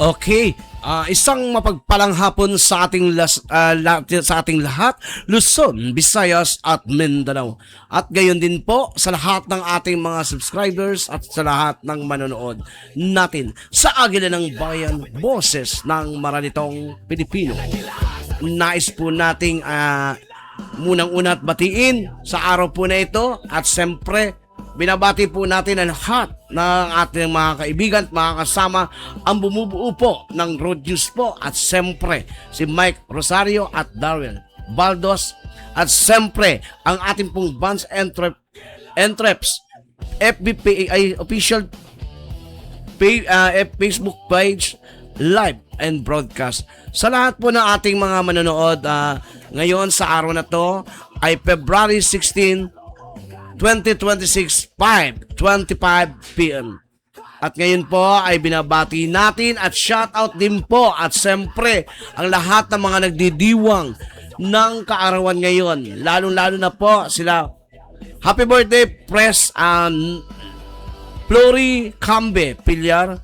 Okay, isang mapagpalang hapon sa sa ating lahat, Luzon, Visayas at Mindanao. At gayon din po sa lahat ng ating mga subscribers at sa lahat ng manonood natin sa Agila ng Bayan, Boses ng Maranitong Pilipino. Nais po nating munang-una at batiin sa araw po na ito at siyempre binabati po natin ang lahat ng ating mga kaibigan at mga kasama ang bumubuo po ng Road News po at siyempre si Mike Rosario at Darwin Baldos at siyempre ang ating pong Vans Entreps FBPAI official Facebook page live and broadcast. Sa lahat po ng ating mga manonood ngayon sa araw na to ay February 16, 2026, 5:25 PM. At ngayon po ay binabati natin at shoutout din po at siyempre ang lahat ng mga nagdidiwang ng kaarawan ngayon. Lalo-lalo na po sila happy birthday Press Flory Cambe Pilyar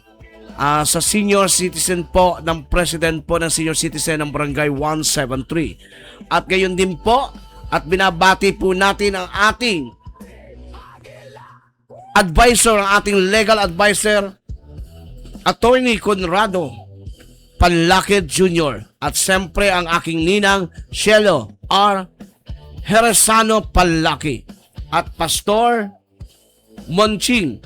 sa senior citizen po ng president po ng senior citizen ng Barangay 173. At ngayon din po at binabati po natin ang ating advisor, ang ating legal advisor, Attorney Conrado Panlakid Jr. At siyempre ang aking ninang Shelo R. Heresano Panlaki at Pastor Monching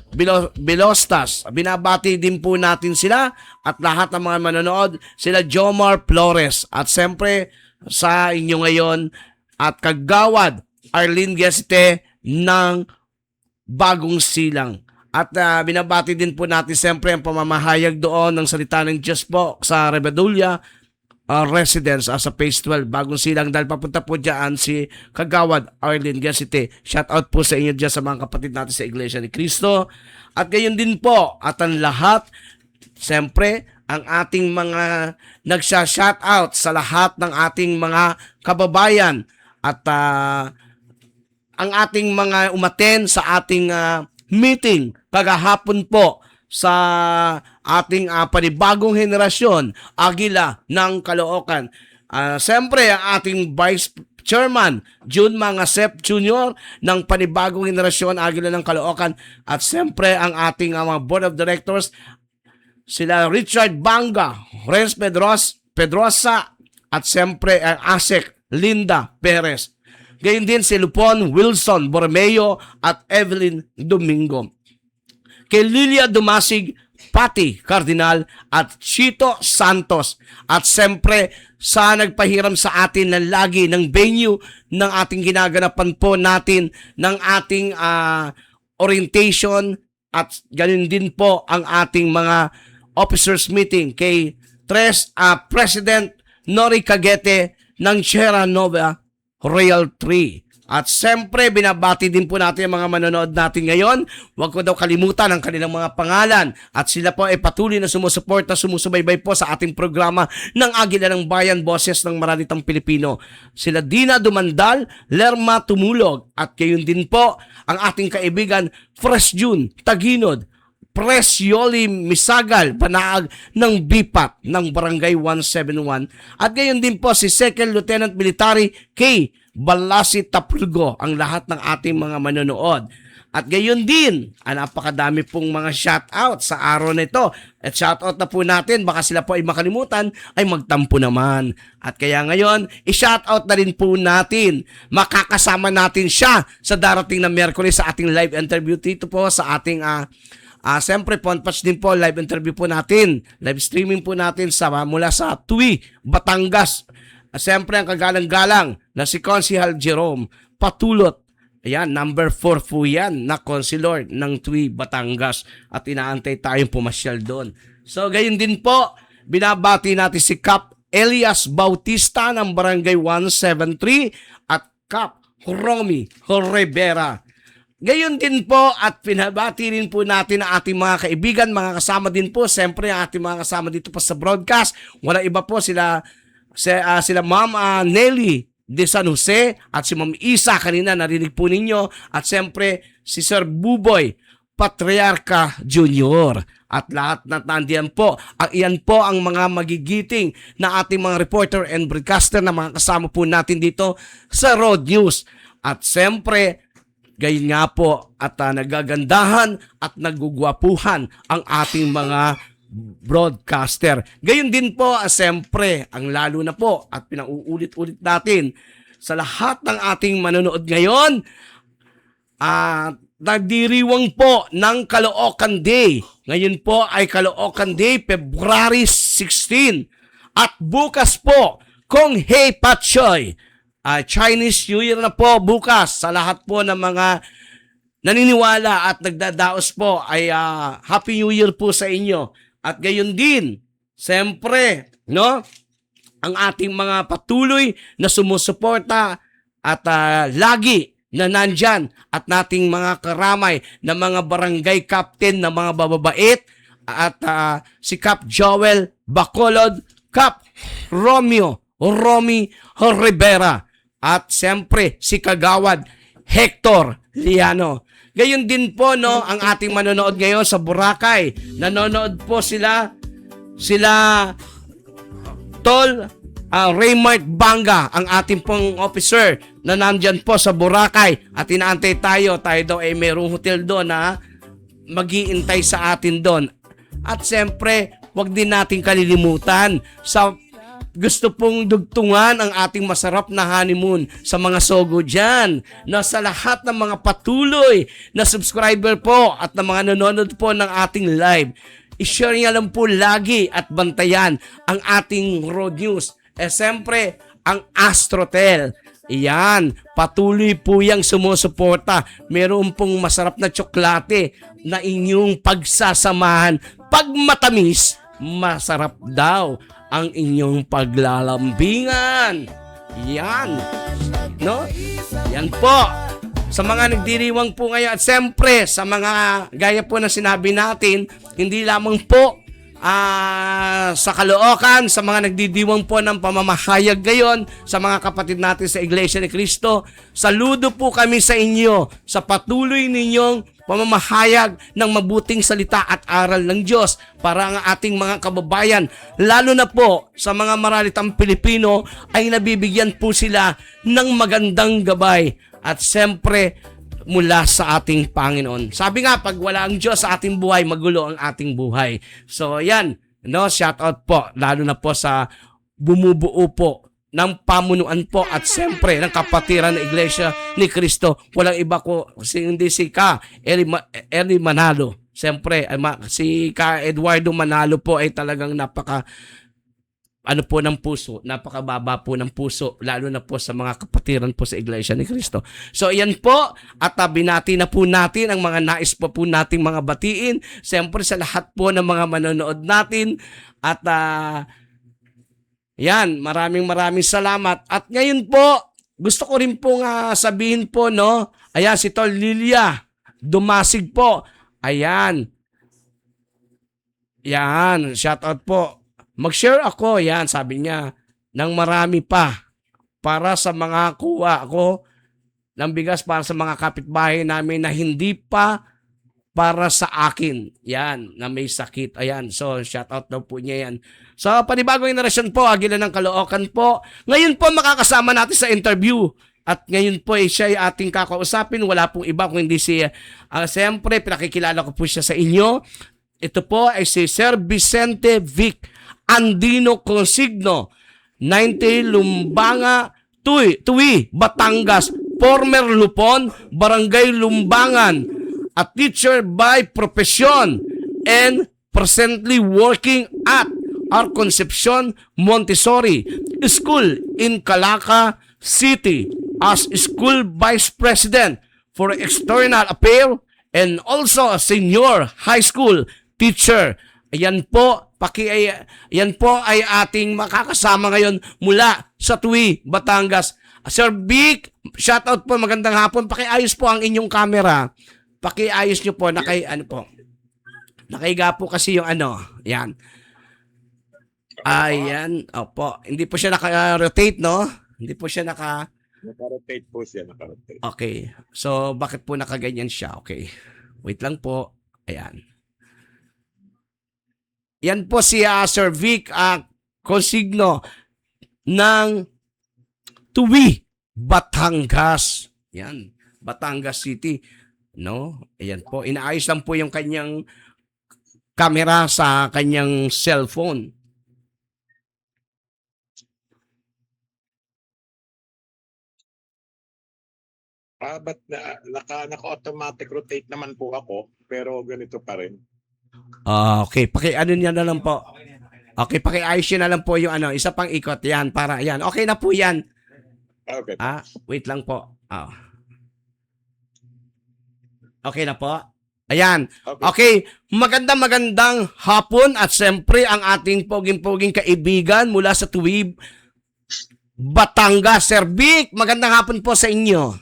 Bilostas. Binabati din po natin sila at lahat ng mga manonood, sila Jomar Flores at siyempre sa inyo ngayon at Kagawad Arlene Gesite ng Bagong Silang. At binabati din po natin siyempre ang pamamahayag doon ng salita ng Diyos po sa Rebedulia Residence sa Phase 12 Bagong Silang dahil papunta po dyan si Kagawad Arlene Gesite. Shout out po sa inyo dyan sa mga kapatid natin sa Iglesia ni Cristo. At gayon din po at ang lahat siyempre ang ating mga nagsha-shout out sa lahat ng ating mga kababayan at ang ating mga umaten sa ating meeting kagahapon po sa ating panibagong henerasyon, Agila ng Caloocan. Siyempre, ang ating Vice Chairman, June Mangasep Jr. ng panibagong henerasyon, Agila ng Caloocan. At siyempre, ang ating mga Board of Directors, sila Richard Banga, Renz Pedrosa, at siyempre, ang ASEC, Linda Perez. Gayon din si Lupon Wilson Borromeo at Evelyn Domingo. Kay Lilia Dumasig, Pati Cardinal at Chito Santos. At siyempre sa nagpahiram sa atin ng lagi ng venue ng ating ginaganapan po natin ng ating orientation at ganun din po ang ating mga officers meeting kay President Nori Cagete ng Sierra Nova Royal 3. At siyempre, binabati din po natin ang mga manonood natin ngayon. Huwag ko daw kalimutan ang kanilang mga pangalan. At sila po ay patuloy na sumusuporta, sumusubaybay po sa ating programa ng Agila ng Bayan, Boses ng Maranitang Pilipino. Sila Dina Dumandal, Lerma Tumulog. At gayon din po ang ating kaibigan Fresh June Taginod, Presyoli Misagal, Panaag ng BIPAT ng Barangay 171. At gayon din po si Second Lieutenant Military K. Balasi Tapulgo, ang lahat ng ating mga manonood. At gayon din, napakadami pong mga shoutout sa araw na ito. At shoutout na po natin, baka sila po ay makalimutan, ay magtampo naman. At kaya ngayon, i-shoutout na rin po natin. Makakasama natin siya sa darating na Miyerkules sa ating live interview dito po sa ating siyempre, Ponpatch din po, live interview po natin. Live streaming po natin mula sa Tui, Batangas. Siyempre, ang kagalang-galang na si Consihal Jerome Patulot. Ayan, number 4 po yan na Consilor ng Tui, Batangas. At inaantay tayong pumasyal doon. So, gayon din po, binabati natin si Cap Elias Bautista ng Barangay 173 at Cap Romy Rivera. Gayon din po at pinabati rin po natin ang ating mga kaibigan, mga kasama din po. Siyempre, ang ating mga kasama dito po sa broadcast. Wala iba po sila Ma'am Nelly de San Jose at si Ma'am Isa kanina narinig po ninyo. At siyempre, si Sir Buboy Patriarca Junior. At lahat na nandiyan po, iyan po ang mga magigiting na ating mga reporter and broadcaster na mga kasama po natin dito sa Road News. At siyempre, gayon nga po at nagagandahan at nagugwapuhan ang ating mga broadcaster. Gayon din po, siyempre, ang lalo na po at pinauulit-ulit natin sa lahat ng ating manonood ngayon, nagdiriwang po ng Caloocan Day. Ngayon po ay Caloocan Day, February 16. At bukas po, Kong Hei Patchoy. Chinese New Year na po bukas sa lahat po ng mga naniniwala at nagdadaos po ay Happy New Year po sa inyo. At gayon din, siyempre, no? Ang ating mga patuloy na sumusuporta at lagi na nandyan at nating mga karamay na mga barangay captain na mga bababait at si Cap Joel Bacolod, Cap Romy Rivera at siyempre si Kagawad Hector Liano. Gayon din po no ang ating manonood ngayon sa Boracay. Nanonood po sila Tol Raymart Banga, ang ating pong officer na nandyan po sa Boracay at inaantay tayo daw ay mayroong hotel doon na mag-iintay sa atin doon. At siyempre, wag din natin kalilimutan sa gusto pong dugtungan ang ating masarap na honeymoon sa mga sogo dyan, na sa lahat ng mga patuloy na subscriber po at na mga nanonood po ng ating live. I-share niya lang po lagi at bantayan ang ating Road News. Siyempre, ang Astrotel. Iyan, patuloy po yang sumusuporta. Meron pong masarap na tsokolate na inyong pagsasamahan. Pag matamis, masarap daw ang inyong paglalambingan. Yan. No? Yan po. Sa mga nagdiriwang po ngayon at siyempre sa mga gaya po na sinabi natin, hindi lamang po sa Caloocan, sa mga nagdidiwang po ng pamamahayag ngayon, sa mga kapatid natin sa Iglesia ni Cristo, saludo po kami sa inyo sa patuloy ninyong pamamahayag ng mabuting salita at aral ng Diyos para ang ating mga kababayan, lalo na po sa mga maralitang Pilipino, ay nabibigyan po sila ng magandang gabay at siyempre mula sa ating Panginoon. Sabi nga, pag wala ang Diyos sa ating buhay, magulo ang ating buhay. So, yan. No, shout out po, lalo na po sa bumubuo po ng pamunuan po at siyempre ng kapatiran ng Iglesia ni Cristo. Walang iba ko, hindi si Ka Eli Manalo. Siyempre, si Ka Eduardo Manalo po ay talagang po ng puso, napakababa po ng puso, lalo na po sa mga kapatiran po sa Iglesia ni Cristo. So, iyan po, at binati na po natin ang mga nais po nating mga batiin, siyempre sa lahat po ng mga manonood natin, at yan, maraming salamat. At ngayon po, gusto ko rin po nga sabihin po, no, ayan, si Tol Lilia Dumasig po, ayan, yan, shout out po. Mag-share ako, yan, sabi niya, ng marami pa para sa mga kuha ako ng bigas para sa mga kapitbahay namin na hindi pa para sa akin. Yan, na may sakit. Ayan, so shout out daw po niya yan. So, panibagong generasyon po, Agila ng Caloocan po. Ngayon po makakasama natin sa interview. At ngayon po siya ay ating kakausapin. Wala pong iba kung hindi si, siyempre, pinakikilala ko po siya sa inyo. Ito po ay si Sir Vicente Vic Andino Consigno, 90 Lumbanga, Tui, Batangas, former Lupon, Barangay Lumbangan, a teacher by profession and presently working at Our Concepcion Montessori School in Calaca City as School Vice President for External Affairs and also a senior high school teacher. Ayan po, yan po ay ating makakasama ngayon mula sa Tui, Batangas. Sir Vic, shout out po, magandang hapon. Pakiayos po ang inyong camera. Pakiayos nyo po, nakaiga po kasi yung yan. Ayan, opo. Hindi po siya naka-rotate, no? Hindi po siya Naka-rotate po siya, naka-rotate. Okay. So, bakit po nakaganyan siya? Okay. Wait lang po. Ayan. Yan po si Sir Vic Consigno ng Tuwi, Batangas. Yan, Batangas City. No? Ayan po. Inaayos lang po yung kanyang camera sa kanyang cellphone. Ba't naka-automatic rotate naman po ako, pero ganito pa rin. Okay, paki-ano niya na lang po. Okay, paki-ayos niya na lang po yung isa pang ikot yan para yan. Okay na po yan. Okay. Wait lang po. Okay na po. Ayan. Okay, magandang hapon at siyempre ang ating poging-poging kaibigan mula sa Tuwib, Batangas. Sir Vic, magandang hapon po sa inyo.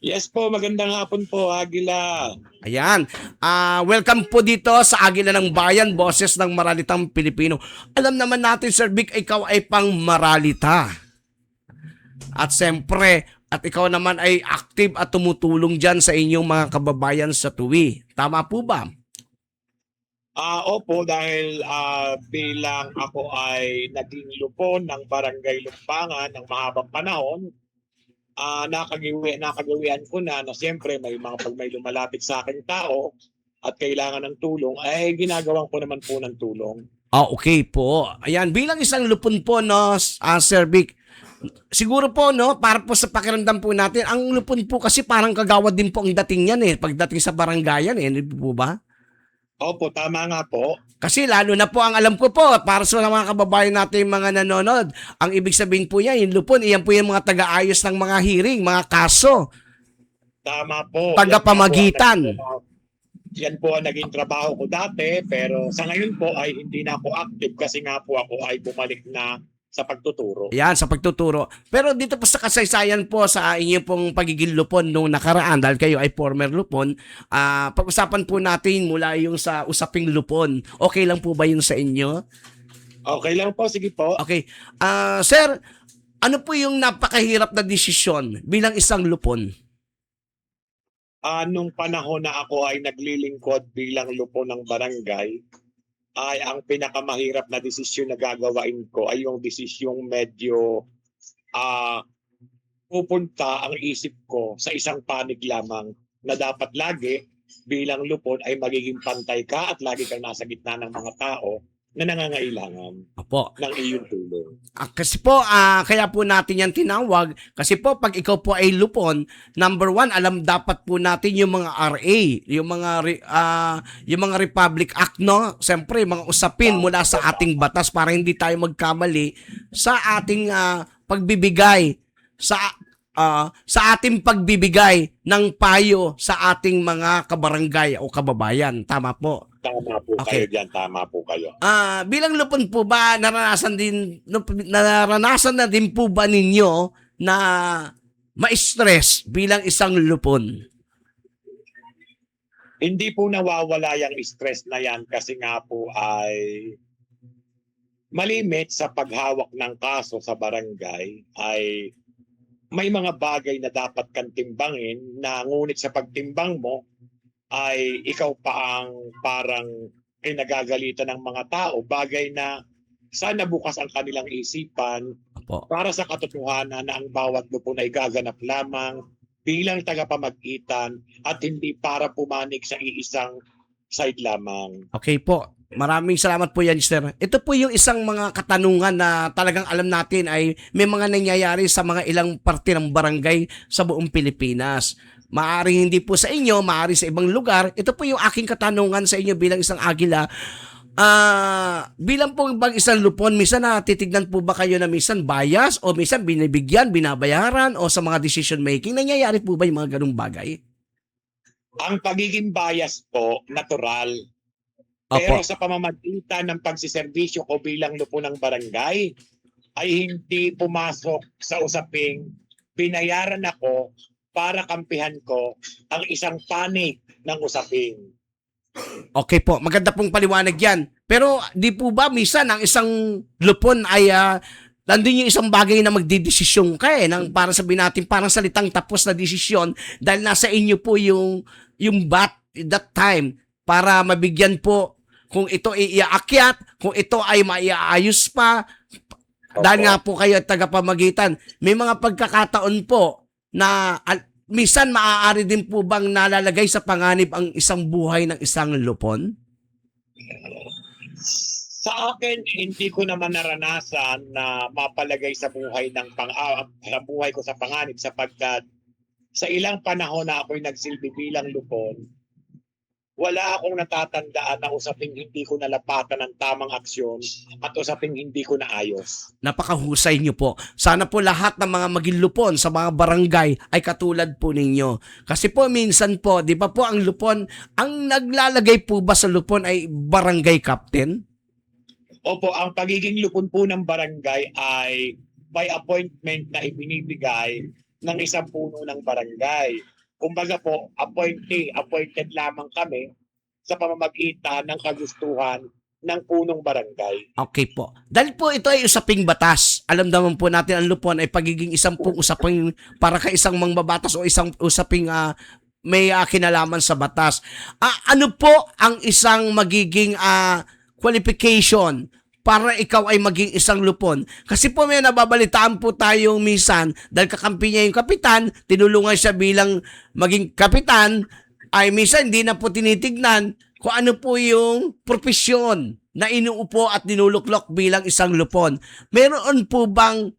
Yes po, magandang hapon po, Agila. Ayan. Welcome po dito sa Agila ng Bayan, boses ng Maralitang Pilipino. Alam naman natin, Sir Vic, ikaw ay pang Maralita. At siyempre, at ikaw naman ay active at tumutulong dyan sa inyong mga kababayan sa Tuwi. Tama po ba? Opo, dahil bilang ako ay naging lupon ng Barangay Lumpangan ng mahabang panahon, nakagawian ko na siyempre pag may lumalapit sa akin tao at kailangan ng tulong, ay ginagawan ko naman po ng tulong. Okay po. Ayan, bilang isang lupon po, no, Sir Vic, siguro po, no, para po sa pakiramdam po natin, ang lupon po kasi parang kagawad din po ang dating yan pagdating sa barangayan hindi po ba? Opo, tama nga po. Kasi lalo na po ang alam ko po, para sa mga kababayan natin mga nanonood, ang ibig sabihin po yan, yung lupon, iyan po yung mga taga-ayos ng mga hearing, mga kaso. Tama po. Tagapamagitan. Yan po ang naging trabaho ko dati, pero sa ngayon po ay hindi na ako active kasi nga po ako ay bumalik na sa pagtuturo. Yan, sa pagtuturo. Pero dito po sa kasaysayan po sa inyong pong pagiging lupon nung nakaraan, dahil kayo ay former lupon, pag-usapan po natin mula yung sa usaping lupon. Okay lang po ba yun sa inyo? Okay lang po, sige po. Okay. Sir, ano po yung napakahirap na desisyon bilang isang lupon? Nung panahon na ako ay naglilingkod bilang lupon ng barangay, ay ang pinakamahirap na desisyon na gagawain ko ay yung desisyong medyo pupunta ang isip ko sa isang panig lamang na dapat lagi bilang lupon ay magiging pantay ka at lagi kang nasa gitna ng mga tao na nangangailangan ng iyong tulong. Kasi po, kaya po natin yan tinawag. Kasi po, pag ikaw po ay lupon, number one, alam dapat po natin yung mga RA, yung mga Republic Act, no? Siyempre, mga usapin mula sa ating batas para hindi tayo magkamali sa ating pagbibigay, sa ating pagbibigay ng payo sa ating mga kabarangay o kababayan. Tama po. Tama po kayo dyan, tama po kayo. Bilang lupon po ba, naranasan na din po ba ninyo na ma-stress bilang isang lupon? Hindi po nawawala yung stress na yan kasi nga po ay malimit sa paghawak ng kaso sa barangay ay may mga bagay na dapat kang timbangin na ngunit sa pagtimbang mo ay ikaw pa ang parang nagagalitan ng mga tao, bagay na sana bukas ang kanilang isipan para sa katotohanan na ang bawat lupon ay gaganap lamang bilang tagapamagitan at hindi para pumanig sa iisang side lamang. Okay po. Maraming salamat po yan, sir. Ito po yung isang mga katanungan na talagang alam natin ay may mga nangyayari sa mga ilang parte ng barangay sa buong Pilipinas. Maaring hindi po sa inyo, maaring sa ibang lugar. Ito po yung aking katanungan sa inyo bilang isang Agila. Bilang po bang isang lupon, minsan titignan po ba kayo na minsan bias o minsan binibigyan, binabayaran o sa mga decision making? Nangyayari po ba yung mga ganung bagay? Ang pagiging bias po, natural. Pero sa pamamagitan ng pagsiservisyo ko bilang lupon ng barangay, ay hindi pumasok sa usaping binayaran ako para kampihan ko ang isang panig ng usaping. Okay po, maganda pong paliwanag yan. Pero di po ba minsan ang isang lupon ay nandun yung isang bagay na magdidesisyon ka ng para sabihin natin parang salitang tapos na desisyon dahil nasa inyo po yung bat that time para mabigyan po kung ito ay iaakyat, kung ito ay maiaayos pa, dahil nga po kayo tagapamagitan. May mga pagkakataon po na minsan maaari din po bang nalalagay sa panganib ang isang buhay ng isang lupon? Sa akin, hindi ko naman naranasan na mapalagay sa buhay sa buhay ko sa panganib sapagkat sa ilang panahon na ako'y nagsilbi bilang lupon, wala akong natatandaan na usaping hindi ko nalapatan ng tamang aksyon at usaping hindi ko naayos. Napakahusay nyo po. Sana po lahat ng mga maging lupon sa mga barangay ay katulad po ninyo. Kasi po minsan po, di ba po ang lupon, ang naglalagay po ba sa lupon ay barangay captain? Opo, ang pagiging lupon po ng barangay ay by appointment na ibinibigay ng isang puno ng barangay. Kumbaga po, appointed lamang kami sa pamamagitan ng kagustuhan ng punong barangay. Okay po. Dahil po ito ay usaping batas. Alam naman po natin ang lupon ay pagiging isang pong usaping para ka isang mangbabatas o isang usaping may kinalaman sa batas. Ano po ang isang magiging qualification para ikaw ay maging isang lupon? Kasi po may nababalitaan po tayong minsan dahil kakampi niya yung kapitan, tinulungan siya bilang maging kapitan, ay minsan hindi na po tinitignan kung ano po yung profesyon na inuupo at dinuluklok bilang isang lupon. Meron po bang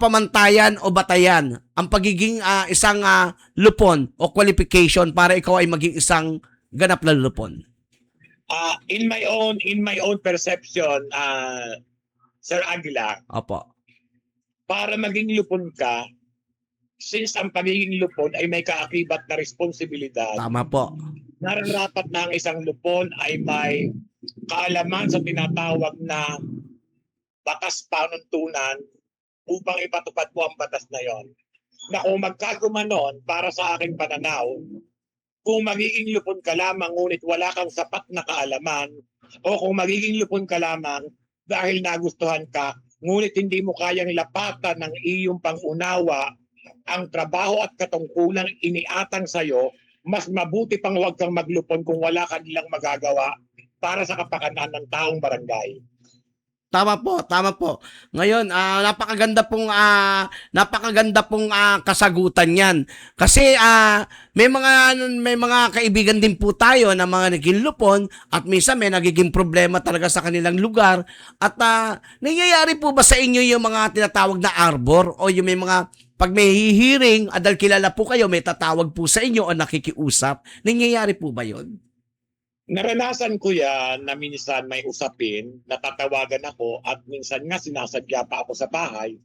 pamantayan o batayan ang pagiging isang lupon o qualification para ikaw ay maging isang ganap na lupon? In my own perception, Sir Aguila, Opo. para maging lupon ka, since ang pagiging lupon ay may kaakibat na responsibilidad, Tama po. nararapat na ang isang lupon ay may kaalaman sa tinatawag na batas panuntunan upang ipatupad po ang batas na yon. Na kung magkagumanon, para sa aking pananaw, kung magiging lupon ka lamang ngunit wala kang sapat na kaalaman, o kung magiging lupon ka lamang dahil nagustuhan ka, ngunit hindi mo kayang lapatan ng iyong pangunawa ang trabaho at katungkulang iniatang sa'yo, mas mabuti pang huwag kang maglupon kung wala ka nilang magagawa para sa kapakanan ng taong barangay. Tama po, tama po. Ngayon, napakaganda pong kasagutan 'yan. Kasi may mga kaibigan din po tayo na mga naging lupon at minsan may nagiging problema talaga sa kanilang lugar at nangyayari po ba sa inyo yung mga tinatawag na arbor o yung may mga pag may hearing, adal kilala po kayo, may tatawag po sa inyo o nakikiusap. Nangyayari po ba 'yon? Naranasan ko yan na minsan may usapin, natatawagan ako at minsan nga sinasadya pa ako sa bahay.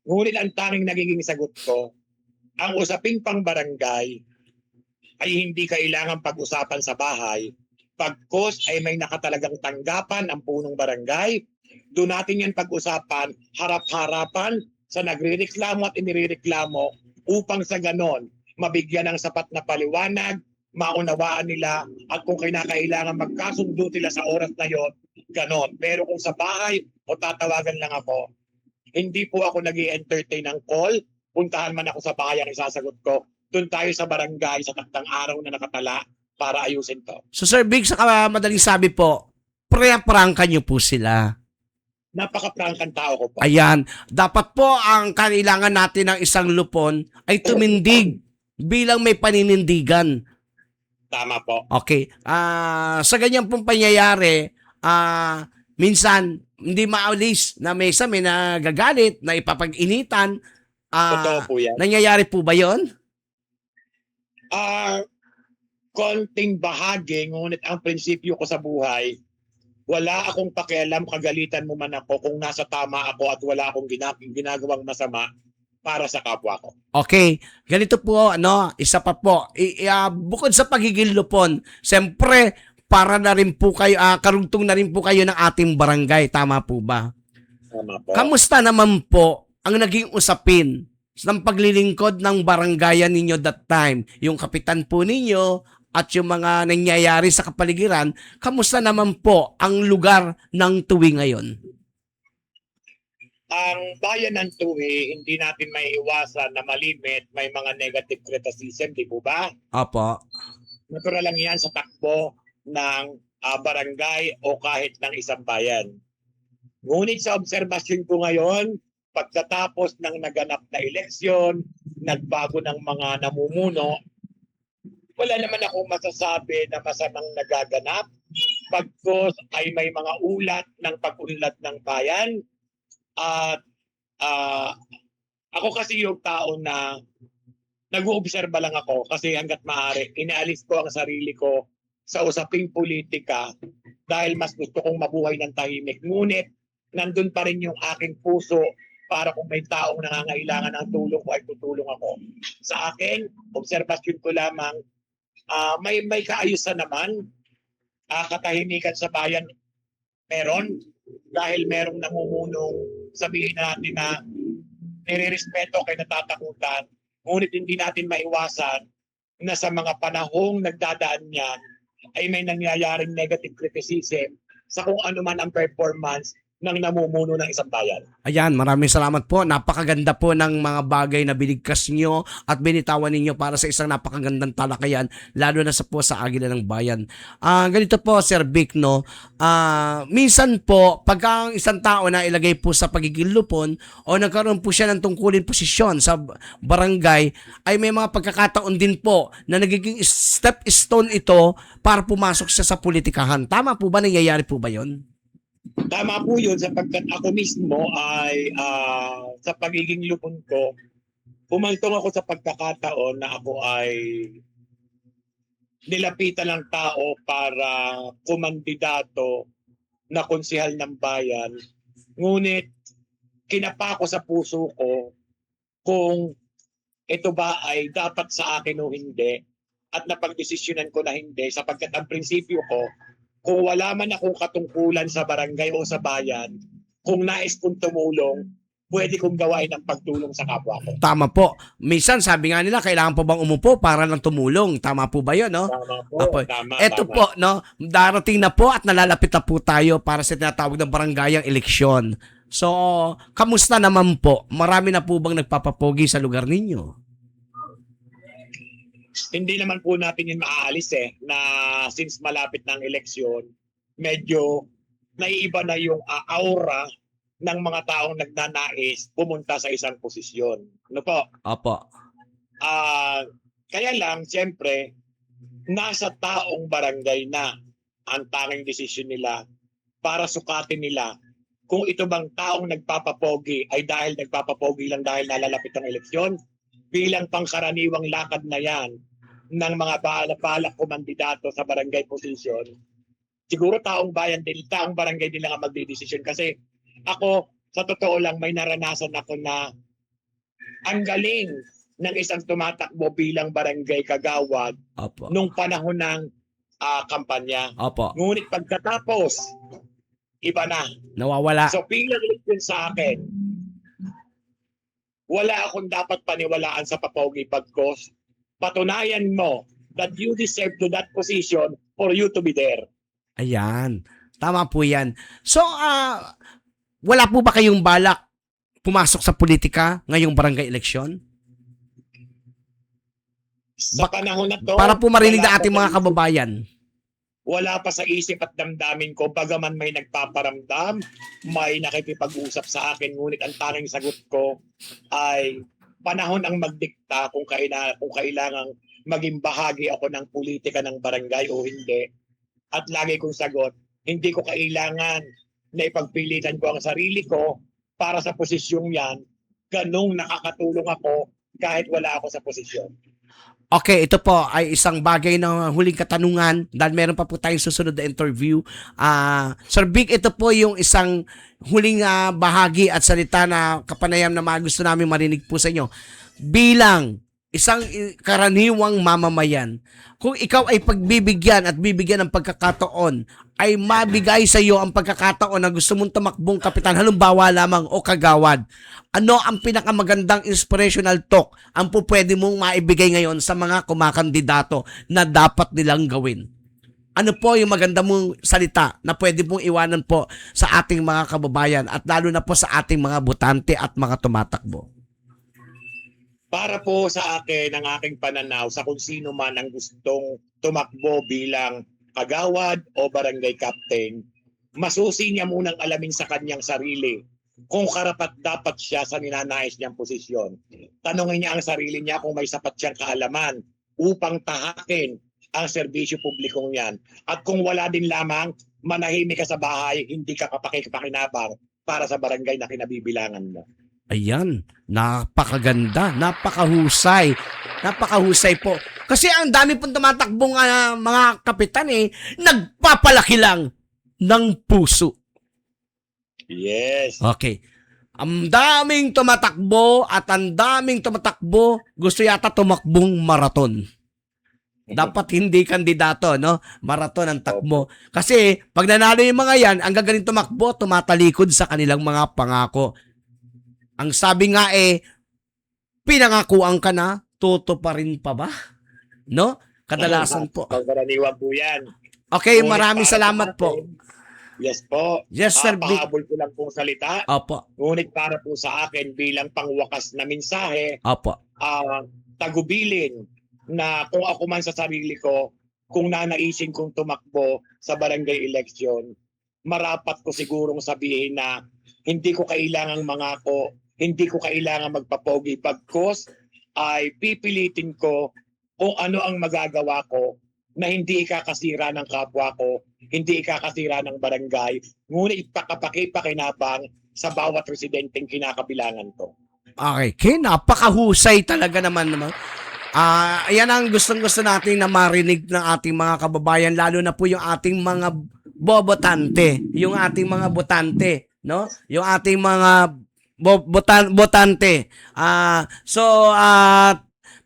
Ngunit ang tanging nagiging sagot ko, ang usaping pang barangay ay hindi kailangan pag-usapan sa bahay. Pagkos ay may nakatalagang tanggapan ang punong barangay, doon natin yan pag-usapan harap-harapan sa nagrereklamo at inireklamo upang sa ganon mabigyan ng sapat na paliwanag, maunawaan nila at kung kinakailangan magkasundo sila sa oras na yon, ganon. Pero kung sa bahay o tatawagan lang ako, hindi po ako nag-i-entertain ng call, puntahan man ako sa bahay ang isasagot ko, doon tayo sa barangay sa taktang araw na nakatala para ayusin to. So Sir Big, sa madaling sabi po, pre-prangkan niyo po sila. Napaka-prangkan tao ko po. Ayan, dapat po ang kailangan natin ng isang lupon ay tumindig bilang may paninindigan. Tama po. Okay. Sa ganyan pong pangyayari, minsan hindi maalis na may nagagalit, na ipapag-initan. Totoo po yan. Nangyayari po ba 'yon? Konting bahagi, ngunit ang prinsipyo ko sa buhay, wala akong pakialam, kagalitan mo man ako kung nasa tama ako at wala akong ginagawang masama para sa kapwa ko. Okay, ganito po, isa pa po, bukod sa pagiging lupon, siyempre, para na rin po kayo, karugtong na rin po kayo ng ating barangay, tama po ba? Tama po. Kamusta naman po ang naging usapin ng paglilingkod ng barangayan ninyo that time? Yung kapitan po ninyo at yung mga nangyayari sa kapaligiran, kamusta naman po ang lugar ng tuwing ngayon? ang bayan ng Tuwi, hindi natin may iwasan na malimit, may mga negative criticism, di po ba? Opo. Natural lang yan sa takbo ng barangay o kahit ng isang bayan. Ngunit sa obserbasyon ko ngayon, pagkatapos ng naganap na eleksyon, nagbago ng mga namumuno, wala naman akong masasabi na masamang nagaganap. Pagkos ay may mga ulat ng pag-unlad ng bayan. At ako kasi yung tao na nag-uobserba lang ako kasi hanggat maaari, inaalis ko ang sarili ko sa usaping politika dahil mas gusto kong mabuhay ng tahimik. Ngunit nandun pa rin yung aking puso para kung may taong nangangailangan ng tulong ko ay tutulong ako. Sa akin, obserbasyon ko lamang, may kaayusan naman, katahimikan sa bayan meron dahil merong namumunong sabihin natin na nire-respeto kay natatakutan, ngunit hindi natin maiwasan na sa mga panahong nagdadaan niyan ay may nangyayaring negative criticism sa kung ano man ang performance ng namumuno ng isang bayan. Ayan, maraming salamat po. Napakaganda po ng mga bagay na binigkas nyo at binitawan ninyo para sa isang napakagandang talakayan, lalo na sa Agila ng Bayan. Ganito po, Sir Vic, no? Minsan po, pag ang isang tao na ilagay po sa pagiging lupon o nagkaroon po siya ng tungkulin posisyon sa barangay, ay may mga pagkakataon din po na nagiging step stone ito para pumasok siya sa politikahan. Tama po ba? Nangyayari po ba yon? Tama po yun sapagkat ako mismo ay sa pagiging lupon ko, humantong ako sa pagkakataon na ako ay nilapitan ng tao para kumandidato na konsehal ng bayan. Ngunit kinapa ko sa puso ko kung ito ba ay dapat sa akin o hindi at napagdesisyonan ko na hindi sapagkat ang prinsipyo ko, kung wala man akong katungkulan sa barangay o sa bayan, kung nais kong tumulong, pwede kong gawain ang pagtulong sa kapwa ko. Tama po. Minsan sabi nga nila, kailangan po bang umupo para lang tumulong? Tama po ba yun, no? Tama po. Apo. Tama, Ito tama. po, no? Darating na po at nalalapit na po tayo para sa tinatawag ng barangayang eleksyon. So, kamusta naman po? Marami na po bang nagpapapogi sa lugar ninyo? Hindi naman po natin yun maaalis na since malapit ng eleksyon, medyo naiiba na yung aura ng mga taong nagnanais pumunta sa isang posisyon. Ano po? Opo. Kaya lang, siyempre, nasa taong barangay na ang tanging desisyon nila para sukatin nila kung ito bang taong nagpapapogi ay dahil nagpapapogi lang dahil nalalapit ang eleksyon, bilang pangkaraniwang lakad na yan ng mga balak kumandidato sa barangay position, siguro taong bayan din, taong barangay din lang ang magdidesisyon. Kasi ako, sa totoo lang, may naranasan ako na ang galing ng isang tumatakbo bilang barangay kagawad Opo. nung panahon ng kampanya. Opo. Ngunit pagkatapos, iba na. Nawawala. So bilang eleksyon sa akin, wala akong dapat paniwalaan sa papogi pagkos. Patunayan mo that you deserve to that position for you to be there. Ayan. Tama po yan. So, wala po ba kayong balak pumasok sa politika ngayong barangay eleksyon? Sa panahon na to, Para po marinig na wala ating pa mga sa- kababayan. Wala pa sa isip at damdamin ko, bagaman may nagpaparamdam, may nakikipag-usap sa akin, ngunit ang tanging sagot ko ay panahon ang magdikta kung kailangang maging bahagi ako ng politika ng barangay o hindi. At lagi kong sagot, hindi ko kailangan na ipagpilitan ko ang sarili ko para sa posisyong yan. Ganong nakakatulong ako kahit wala ako sa posisyon. Okay, ito po ay isang bagay na huling katanungan dahil meron pa po tayong susunod na interview. Sir Vic, ito po yung isang huling bahagi at salita na kapanayam na gusto namin marinig po sa inyo. Bilang isang karaniwang mamamayan, kung ikaw ay pagbibigyan at bibigyan ng pagkakataon, ay mabigay sa iyo ang pagkakataon na gusto mong tumakbong kapitan, halimbawa lamang o kagawad, ano ang pinakamagandang inspirational talk ang pwede mong maibigay ngayon sa mga kumakandidato na dapat nilang gawin? ano po yung maganda mong salita na pwede mong iwanan po sa ating mga kababayan at lalo na po sa ating mga botante at mga tumatakbo? Para po sa akin, ang aking pananaw sa kung sino man ang gustong tumakbo bilang kagawad o barangay captain, masusi niya munang alamin sa kanyang sarili kung karapat dapat siya sa ninanais niyang posisyon. Tanungin niya ang sarili niya kung may sapat siyang kaalaman upang tahakin ang serbisyo publikong yan. At kung wala din lamang, manahimik ka sa bahay, hindi ka kapakipakinabang para sa barangay na kinabibilangan mo. Ayan, napakaganda, napakahusay. Napakahusay po. Kasi ang dami pong tumatakbong mga kapitan nagpapalaki lang ng puso. Yes. Okay. Ang daming tumatakbo at ang daming tumatakbo gusto yata tumakbong maraton. Dapat hindi kandidato, no? Maraton ang takbo. Kasi pag nanalo yung mga yan, ang gagaling tumakbo, tumatalikod sa kanilang mga pangako. Ang sabi nga pinangakuan ka na, tutuparin pa ba? No? Kadalasan po. Pagkaraniwan po yan. Okay, Ngunit maraming para salamat sa po. akin, yes po. Yes, Sir Vic. Pahabol ko lang pong salita. Opo. Ngunit para po sa akin bilang pangwakas na mensahe, Opo. tagubilin na kung ako man sa sarili ko, kung nanaisin kong tumakbo sa barangay election, marapat ko sigurong sabihin na hindi ko kailangang mangako, hindi ko kailangan magpapogi pagkos ay pipilitin ko kung ano ang magagawa ko na hindi ikakasira ng kapwa ko, hindi ikakasira ng barangay, ngunit ipakapakipakinabang sa bawat residenteng kinakabilangan ko. Okay, napakahusay talaga naman. Ayan ang gustong-gusto natin na marinig ng ating mga kababayan, lalo na po yung ating mga bobotante, yung ating mga botante, no? Yung ating mga botante.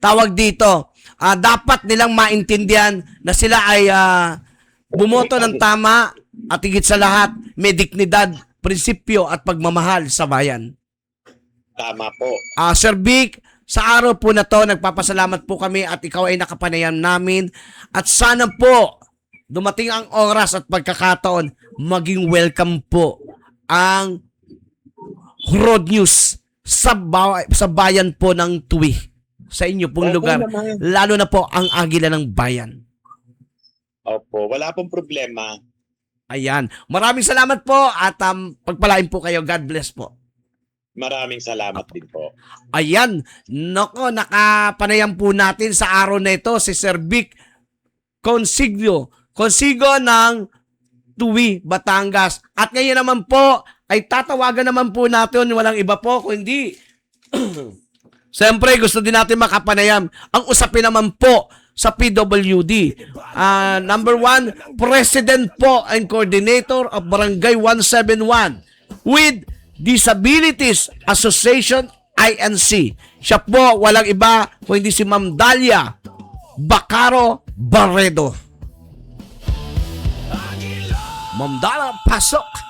Tawag dito, dapat nilang maintindihan na sila ay bumoto ng tama at higit sa lahat, may dignidad, prinsipyo at pagmamahal sa bayan. Tama po. Sir Vic, sa araw po na to, nagpapasalamat po kami at ikaw ay nakapanayam namin. At sana po, dumating ang oras at pagkakataon, maging welcome po ang Road News sa bayan po ng Tuwi. Sa inyo pong Opo lugar. naman. Lalo na po ang Agila ng Bayan. Opo, wala pong problema. Ayan. Maraming salamat po at pagpalain po kayo. God bless po. Maraming salamat din po. Ayan. Nako, nakapanayam po natin sa araw na ito si Sir Vic Consiglio ng Tuwi, Batangas. At ngayon naman po ay tatawagan naman po natin walang iba po kundi siyempre gusto din natin makapanayam ang usapin naman po sa PWD. Number 1, President po and Coordinator of Barangay 171 with Disabilities Association INC. Siya po walang iba kundi si Ma'am Dalia Bacaro Barredo. Ma'am Dalia, pasok!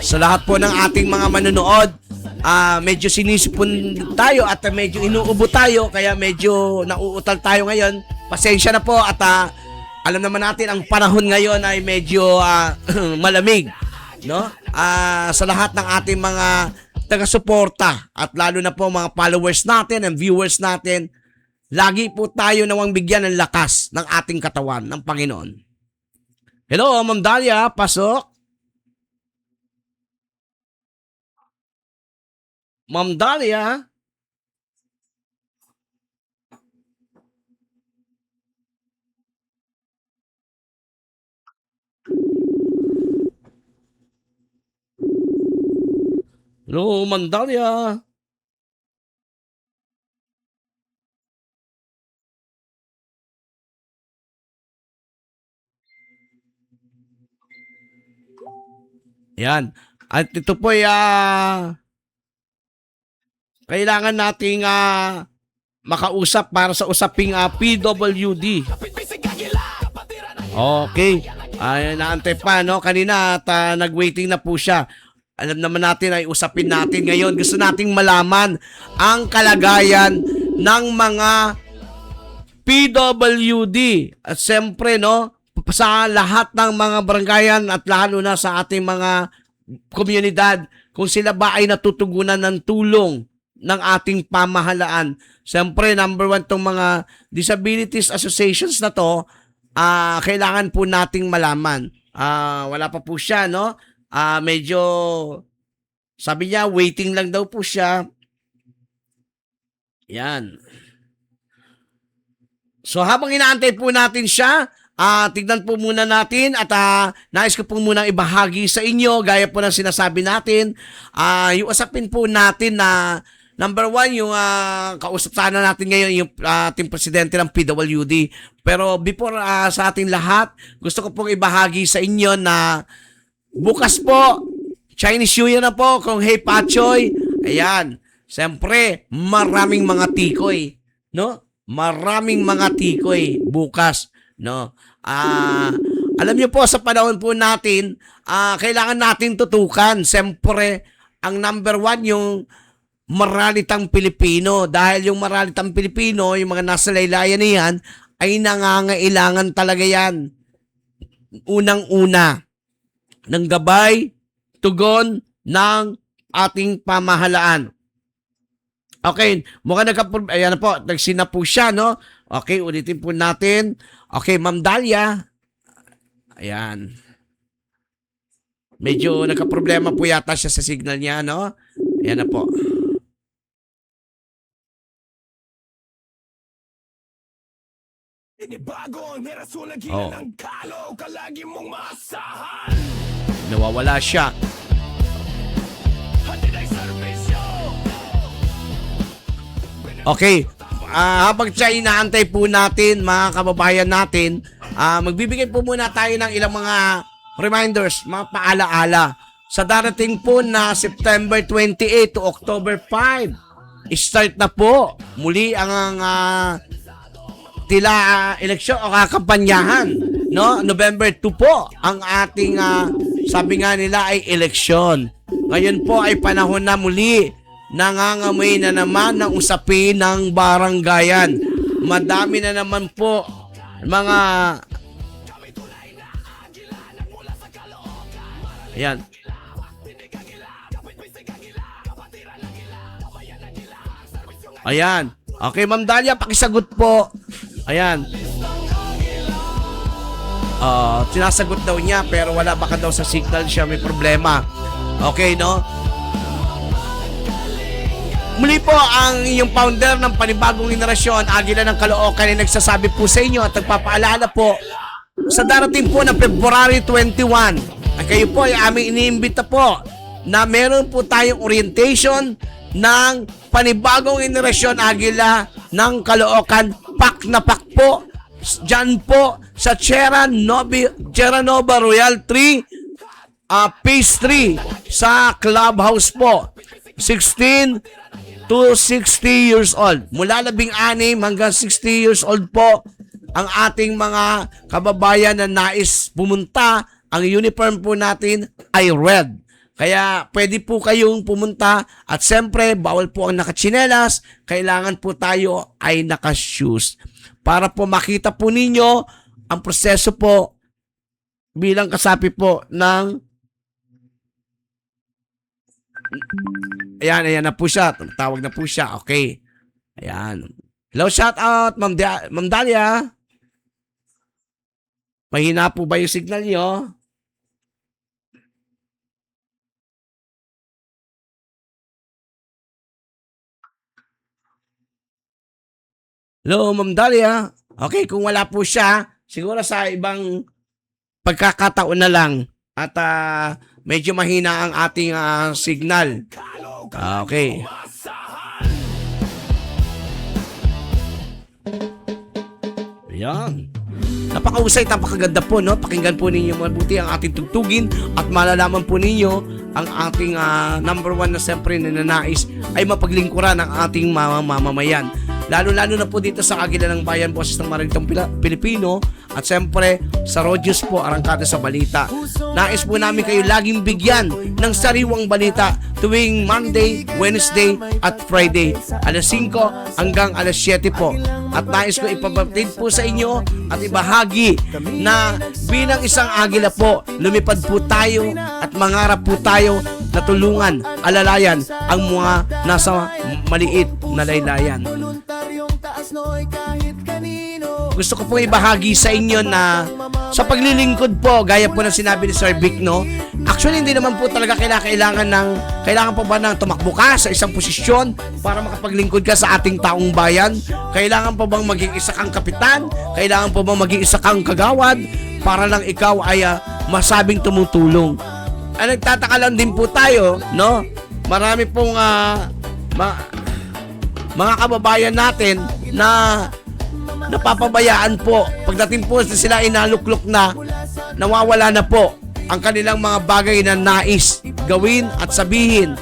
Sa lahat po ng ating mga manonood, medyo sinisipon tayo at medyo inuubo tayo kaya medyo nauutal tayo ngayon. Pasensya na po at alam naman natin ang panahon ngayon ay medyo malamig, no? Sa lahat ng ating mga taga-suporta at lalo na po mga followers natin and viewers natin, lagi po tayo nawang bigyan ng lakas ng ating katawan ng Panginoon. Hello, Ma'am Dalia, pasok. Ma'am Dalia. Hello, Ma'am Dalia. Yan. At ito po ay kailangan nating makausap para sa usaping PWD. Okay. Naantay pa, no? Kanina at nag-waiting na po siya. alam naman natin ay usapin natin ngayon. Gusto nating malaman ang kalagayan ng mga PWD. At siyempre, no, sa lahat ng mga barangayan at lalo na sa ating mga komunidad, kung sila ba ay natutugunan ng tulong ng ating pamahalaan. Siyempre, number one, tong mga disabilities associations na to, kailangan po nating malaman. Wala pa po siya, no? Medyo, sabi niya, waiting lang daw po siya. Yan. So, habang inaantay po natin siya, tignan po muna natin at nais ko po muna ibahagi sa inyo, gaya po ng sinasabi natin, yung usapin po natin na number one, yung kausap sana natin ngayon, yung ating presidente ng PWD. Pero before sa ating lahat, gusto ko pong ibahagi sa inyo na bukas po, Chinese New Year na po, kung Hey Pachoy, ayan, siyempre, maraming mga tikoy, no? Maraming mga tikoy bukas, no? Alam niyo po, sa panahon po natin, kailangan natin tutukan. Siyempre, ang number one, yung maralitang Pilipino. Dahil yung maralitang Pilipino, yung mga nasa laylayan niyan, ay nangangailangan talaga yan. Unang-una, ng gabay, tugon ng ating pamahalaan. Okay, mukhang ayan na po, nagsina po siya, no? Okay, ulitin po natin. Okay, Ma'am Dalia. Ayan. Medyo nagka-problema po yata siya sa signal niya, no? Ayan na po. Oh. Nawawala siya. Okay. Habang siya inaantay po natin, mga kababayan natin, magbibigay po muna tayo ng ilang mga reminders, mga paalaala. Sa darating po na September 28 to October 5, start na po muli ang eleksyon o kakampanyahan, no? November 2 po ang ating sabi nga nila ay eleksyon. Ngayon po ay panahon na muli, nangangamoy na naman ng usapin ng baranggayan. Madami na naman po mga ayan. Ayan. Okay, Ma'am Dalia, pakisagot po. Ayan. Sinasagot daw niya pero wala, baka daw sa signal siya may problema. Okay, no? Muli po ang inyong founder ng panibagong henerasyon, Agila ng Caloocan, ay nagsasabi po sa inyo at nagpapaalala po sa darating po ng February 21. Ay kayo po ay aming iniimbita po na meron po tayong orientation ng panibagong henerasyon Agila ng Caloocan. Pak na pak po dyan po sa Sierra Nova Royal 3 Phase 3 sa Clubhouse po. 16 to 60 years old. Mula 16 hanggang 60 years old po ang ating mga kababayan na nais pumunta. Ang uniform po natin ay red. Kaya pwede po kayong pumunta at siyempre bawal po ang nakatsinelas. Kailangan po tayo ay nakashoes. Para po makita po ninyo ang proseso po bilang kasapi po ng ayan na po siya. Tawag na po siya. Okay. Ayan. Hello, shout out, Ma'am Dalia. Mahina po ba yung signal nyo? Hello, Ma'am Dalia. Okay, kung wala po siya, siguro sa ibang pagkakataon na lang. At medyo mahina ang ating signal. Okay. Ayan. Napakausay, napakaganda po, no? Pakinggan po ninyo mabuti ang ating tugtugin at malalaman po ninyo ang ating number one na siyempre nananais ay mapaglingkuran ang ating mamamayan. Lalo-lalo na po dito sa Agila ng Bayan, Boses ng Maritong Pilipino, at siyempre sa Rogers po, Arangkada sa Balita. Nais po namin kayo laging bigyan ng sariwang balita tuwing Monday, Wednesday at Friday, alas 5 hanggang alas 7 po. At nais ko ipabatid po sa inyo at ibahagi na bilang isang Agila po, lumipad po tayo at mangarap po tayo na tulungan, alalayan ang mga nasa maliit na laylayan. Gusto ko pong ibahagi sa inyo na sa paglilingkod po, gaya po ng sinabi ni Sir Vic, no? Actually, hindi naman po talaga kailangan po ba ng tumakbo ka sa isang posisyon para makapaglingkod ka sa ating taong bayan? Kailangan po bang maging isa kang kapitan? Kailangan po bang maging isa kang kagawad para lang ikaw ay masabing tumutulong? Nagtataka lang din po tayo, no? Marami pong mga kababayan natin na napapabayaan po. Pagdating po sila inaluklok na, nawawala na po ang kanilang mga bagay na nais gawin at sabihin.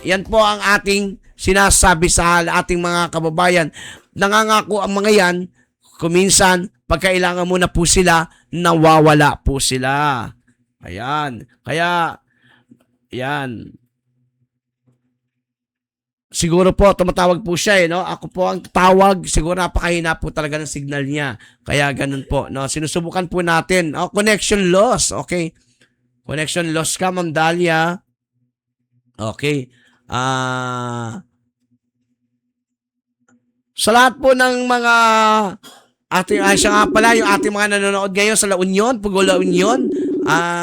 Yan po ang ating sinasabi sa ating mga kababayan. Nangangako ang mga yan, kuminsan, pagkailangan mo na po sila, nawawala po sila. Ayan. Kaya, yan. Siguro po, tumatawag po siya, no? Ako po ang tawag, siguro napakahina po talaga ng signal niya. Kaya ganun po, no? Sinusubukan po natin. Connection loss, okay? Connection loss ka, Ma'am Dalia. Okay. Sa lahat po ng mga siya nga pala, yung ating mga nanonood ngayon sa La Union, Pugo La Union,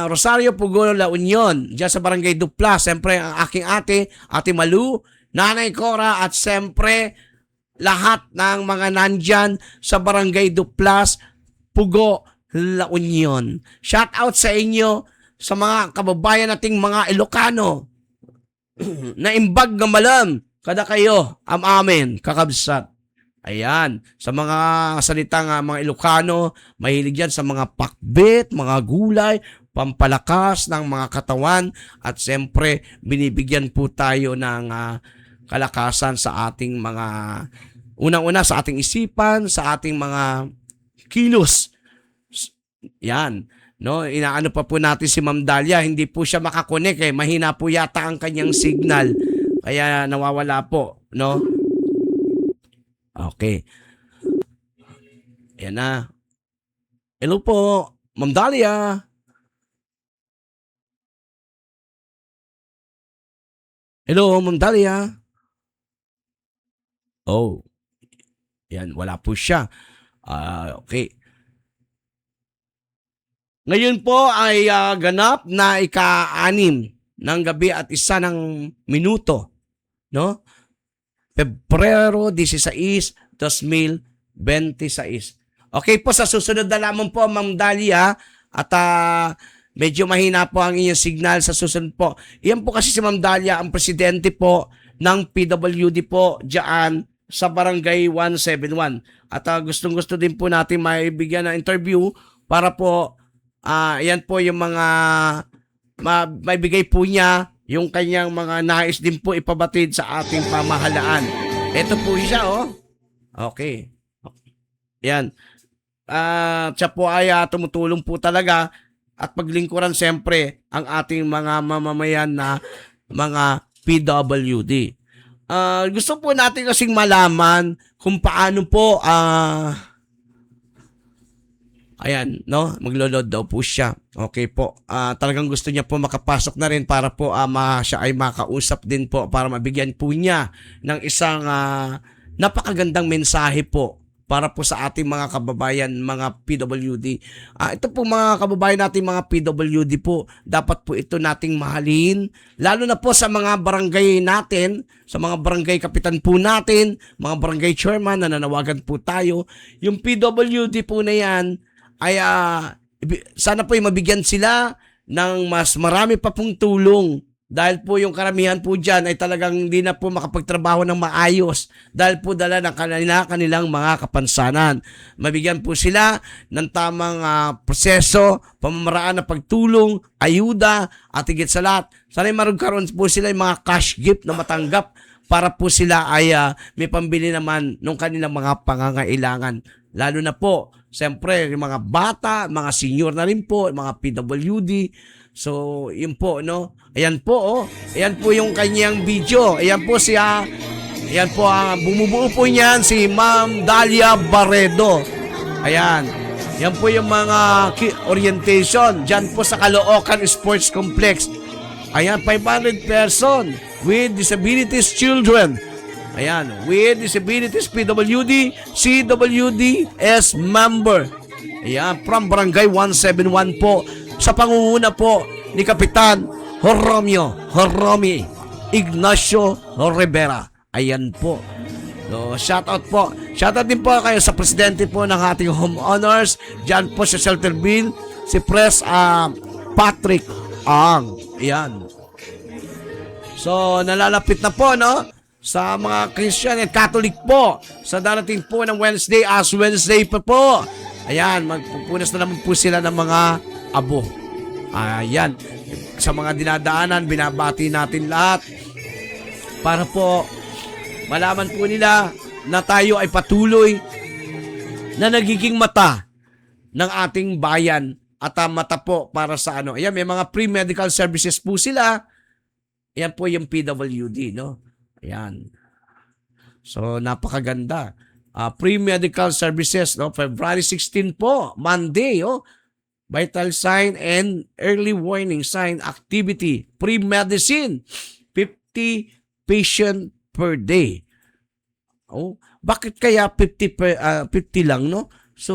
Rosario, Pugo La Union, dyan sa Barangay Dupla. Siyempre, ang aking Ate Malu, Nanay Cora, at siyempre lahat ng mga nandyan sa Barangay Duplas, Pugo, La Union. Shout out sa inyo sa mga kababayan nating mga Ilocano na imbag nga malam kada kayo am amin kakabsat. Ayan, sa mga salitang mga Ilocano, mahilig yan sa mga pakbit, mga gulay, pampalakas ng mga katawan, at siyempre binibigyan po tayo ng kalakasan sa ating mga unang-una sa ating isipan, sa ating mga kilos. Yan, no? Inaano pa po natin si Ma'am Dalia, hindi po siya makakonek mahina po yata ang kanyang signal. Kaya nawawala po, no? Okay. Yan na. Hello po, Ma'am Dalia. Hello, Ma'am Dalia. Oh, yan, wala po siya. Okay. Ngayon po ay ganap na ika-6 ng gabi at 1 ng minuto, no? Pebrero 16, 2026. Okay po, sa susunod na lamang po, Ma'am Dalia, at medyo mahina po ang inyong signal sa susunod po. Iyan po kasi si Ma'am Dalia, ang presidente po ng PWD po dyan sa Barangay 171. At gustong-gusto din po natin maibigyan ng interview para po yan po yung mga maibigay po niya yung kanyang mga nais din po ipabatid sa ating pamahalaan. Ito po siya, oh. Okay. Yan. Siya po ay tumutulong po talaga at paglingkuran siyempre ang ating mga mamamayan na mga PWD. Gusto po natin kasing malaman kung paano po ayan, no? Maglo-load daw po siya. Okay po. Talagang gusto niya po makapasok na rin para po siya ay makausap din po para mabigyan po niya ng isang napakagandang mensahe po para po sa ating mga kababayan, mga PWD. Ito po mga kababayan natin, mga PWD po, dapat po ito nating mahalin, lalo na po sa mga barangay natin, sa mga barangay kapitan po natin, mga barangay chairman na nanawagan po tayo. Yung PWD po na yan, ay sana po ay mabigyan sila ng mas marami pa pong tulong. Dahil po yung karamihan po dyan ay talagang hindi na po makapagtrabaho ng maayos dahil po dala ng kanilang mga kapansanan. Mabigyan po sila ng tamang proseso, pamamaraan na pagtulong, ayuda, at higit sa lahat. Sana magkaroon po sila yung mga cash gift na matanggap para po sila ay may pambili naman ng kanilang mga pangangailangan. Lalo na po, siyempre, yung mga bata, mga senior na rin po, mga PWD. So, yun po, no? Ayan po, oh. Ayan po yung kanyang video. Ayan po siya. Ayan po, bumubuo po niyan si Ma'am Dalia Barredo. Ayan. Yan po yung mga orientation. Diyan po sa Caloocan Sports Complex. Ayan, 500 person with disabilities children. Ayan, with disabilities PWD, CWDS member. Ayan, from Barangay 171 po. Sa pangunguna po ni Kapitan Joromi Ignacio Rivera. Ayan po. So, shoutout po. Shoutout din po kayo sa presidente po ng ating homeowners. Diyan po sa Shelterville, si Pres Patrick Ang. Ayan. So, nalalapit na po, no? Sa mga Christian at Catholic po. Sa darating po ng Wednesday, as Wednesday pa po. Ayan, magpupunas na naman po sila ng mga abo. Ayan. Sa mga dinadaanan, binabati natin lahat. Para po malaman po nila na tayo ay patuloy na nagiging mata ng ating bayan at mata po para sa ano. Ayan, may mga pre-medical services po sila. Ayan po yung PWD, no? Ayan. So, napakaganda. Pre-medical services, no? February 16 po, Monday, oh. Vital sign and early warning sign activity. Pre-medicine, 50 patient per day. Oh, bakit kaya 50 lang, no? So,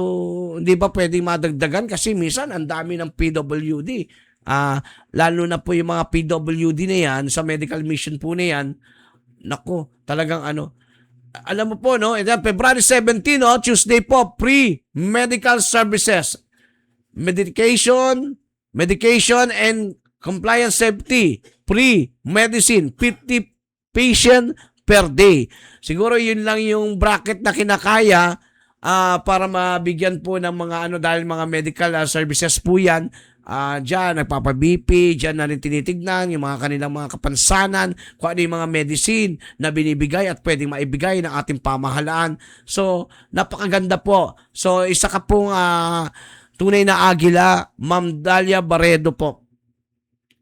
hindi ba pwedeng madagdagan kasi minsan ang dami ng PWD. Lalo na po yung mga PWD na yan, sa medical mission po na yan, nako, talagang ano, alam mo po, no? February 17, no? Tuesday po, pre-medical services. Medication and compliance safety. Pre-medicine, 50 patient per day. Siguro yun lang yung bracket na kinakaya para mabigyan po ng mga ano dahil mga medical services po yan. Diyan, nagpapa-BP, diyan na rin tinitignan yung mga kanilang mga kapansanan, kung ano yung mga medicine na binibigay at pwedeng maibigay ng ating pamahalaan. So, napakaganda po. So, isa ka pong tunay na agila, Ma'am Dalia Barredo po.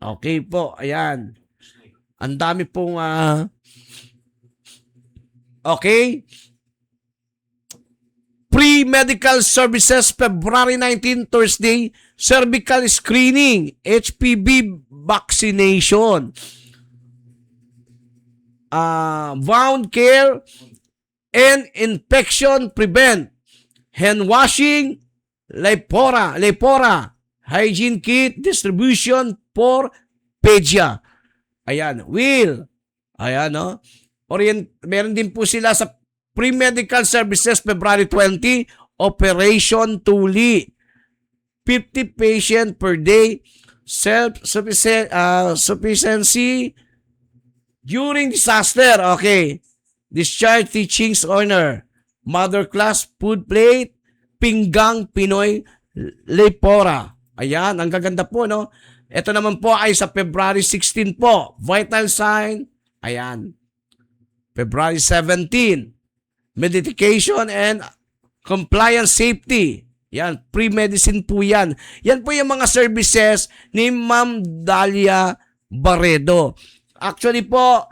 Okay po, ayan. Ang dami pong okay. Pre-medical services, February 19, Thursday, cervical screening, HPV vaccination, wound care, and infection prevent, hand washing, lepora, hygiene kit, distribution for pedia. Ayan, ayan, no? Meron din po sila sa pre-medical services, February 20, Operation Tuli. 50 patient per day, self-sufficiency during disaster. Okay. Discharge teachings honor. Mother class, food plate, pinggang Pinoy, lepora. Ayan, ang gaganda po, no? Ito naman po ay sa February 16 po. Vital sign. Ayan. February 17. Medication and compliance safety. Yan, pre-medicine po yan. Yan po yung mga services ni Ma'am Dalia Barredo. Actually po,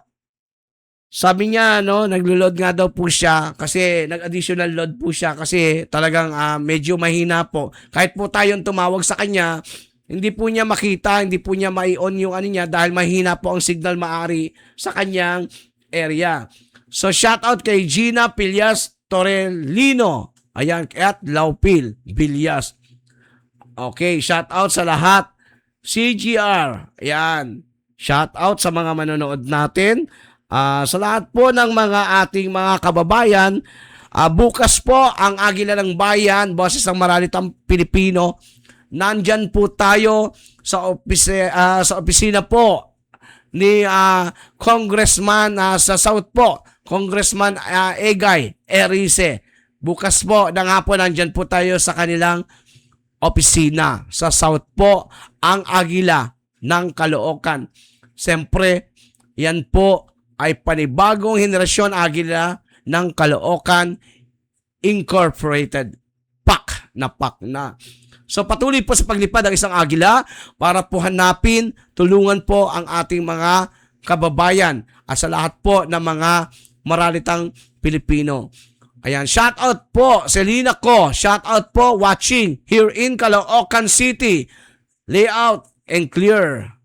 sabi niya, no, naglo-load nga daw po siya kasi nag-additional load po siya kasi talagang medyo mahina po. Kahit po tayong tumawag sa kanya, hindi po niya makita, hindi po niya mai-on yung ano niya dahil mahina po ang signal maari sa kanyang area. So, shout out kay Gina Pilias Torellino. Ayan, at Laupil Bilyas. Okay, shout out sa lahat. CGR. Ayan. Shout out sa mga manonood natin. Sa lahat po ng mga ating mga kababayan. Bukas po ang Agila ng Bayan, Boses ng Maralitang Pilipino. Nandyan po tayo sa opisina po ni Congressman sa South po. Congressman Egay Erice. Bukas po ng hapon nandyan po tayo sa kanilang opisina. Sa South po ang Agila ng Caloocan. Siyempre, yan po ay panibagong henerasyon Agila ng Caloocan Incorporated. Pak na. So patuloy po sa paglipad ang isang agila para po hanapin, tulungan po ang ating mga kababayan at sa lahat po ng mga maralitang Pilipino. Ayan, shout out po Selena ko, shout out po watching here in Caloocan City. Layout and clear.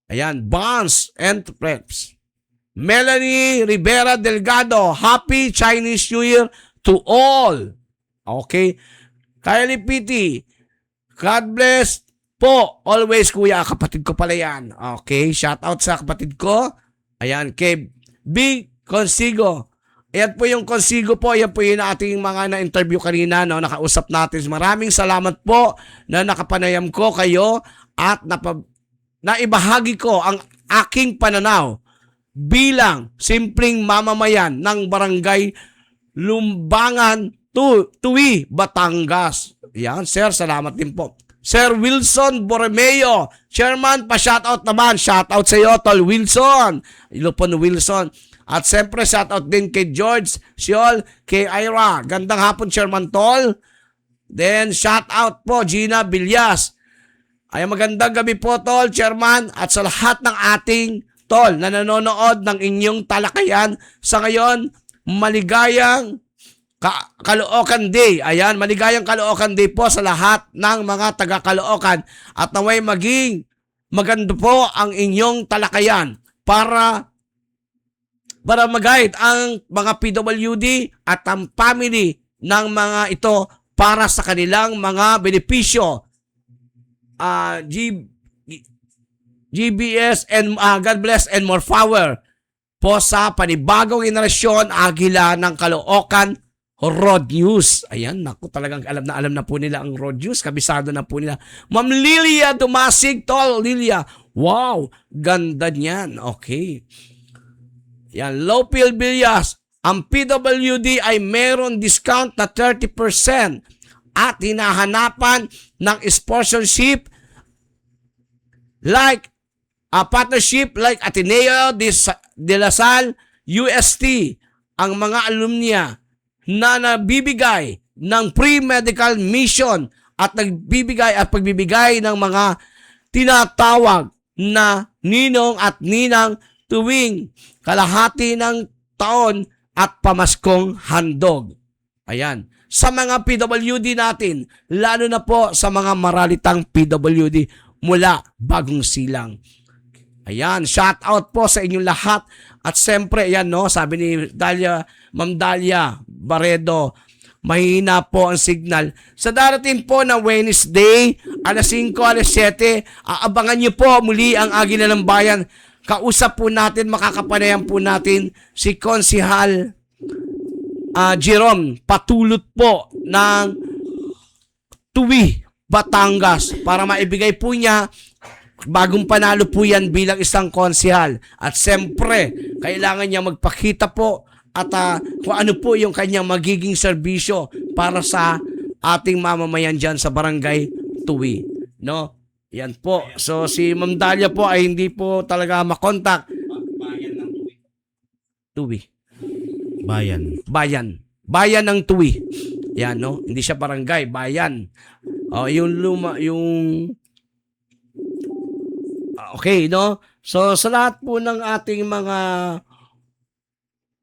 Ayan, Bonds and Preps. Melanie Rivera Delgado, Happy Chinese New Year to all. Okay. Kylie Piti, God bless po. Always, kuya. Kapatid ko pala yan. Okay. Shout out sa kapatid ko. Ayan. Kay Big Consigo. Ayan po yung Consigo po. Ayan po yung ating mga na-interview kanina. No? Nakausap natin. Maraming salamat po na nakapanayam ko kayo at naibahagi ko ang aking pananaw bilang simpleng mamamayan ng barangay Lumbangan, Tuwi, Batangas. Yan, sir, salamat din po. Sir Wilson Borromeo, Chairman, pa-shoutout naman. Shoutout sa iyo, Tol Wilson. Ilupon Wilson. At siyempre, shoutout din kay George Siol, kay Ira. Gandang hapon, Chairman Tol. Then, shoutout po, Gina Bilyas. Ay magandang gabi po, Tol, Chairman, at sa lahat ng ating Tol na nanonood ng inyong talakayan. Sa ngayon, maligayang Caloocan Day. Ayan, maligayang Caloocan Day po sa lahat ng mga taga-Caloocan at naway maging maganda po ang inyong talakayan para mag-guide ang mga PWD at ang family ng mga ito para sa kanilang mga benepisyo. GBS and God bless and more power po sa panibagong henerasyon Agila ng Caloocan Road News. Ayan, naku, talagang alam na po nila ang Road News. Kabisado na po nila. Ma'am Lilia Dumasig, Tol, Lilia. Wow, ganda niyan. Okay. Yan, Lopil Villas. Ang PWD ay meron discount na 30% at hinahanapan ng sponsorship like a partnership like Ateneo de La Salle, UST, ang mga alumnia na nabibigay ng pre-medical mission at pagbibigay ng mga tinatawag na ninong at ninang tuwing kalahati ng taon at pamaskong handog. Ayan. Sa mga PWD natin, lalo na po sa mga maralitang PWD mula Bagong Silang. Ayan, shout out po sa inyong lahat. At siyempre, ayan no, sabi ni Ma'am Dalia Baredo, mahina po ang signal. Sa darating po na Wednesday, alas 5, alas 7, aabangan niyo po muli ang Agila ng Bayan. Kausap po natin, makakapanayan po natin si Konsihal Jerome Patulot po ng Tuwi, Batangas para maibigay po niya. Bagong panalo po yan bilang isang konsihal. At siyempre, kailangan niya magpakita po at kung ano po yung kanyang magiging serbisyo para sa ating mamamayan dyan sa barangay Tuwi. No? Yan po. So si Ma'am Dalia po ay hindi po talaga makontak. Bayan ng Tuwi. Tuwi. Bayan ng Tuwi. Yan, no? Hindi siya barangay, bayan. Okay, no? So, sa lahat po ng ating mga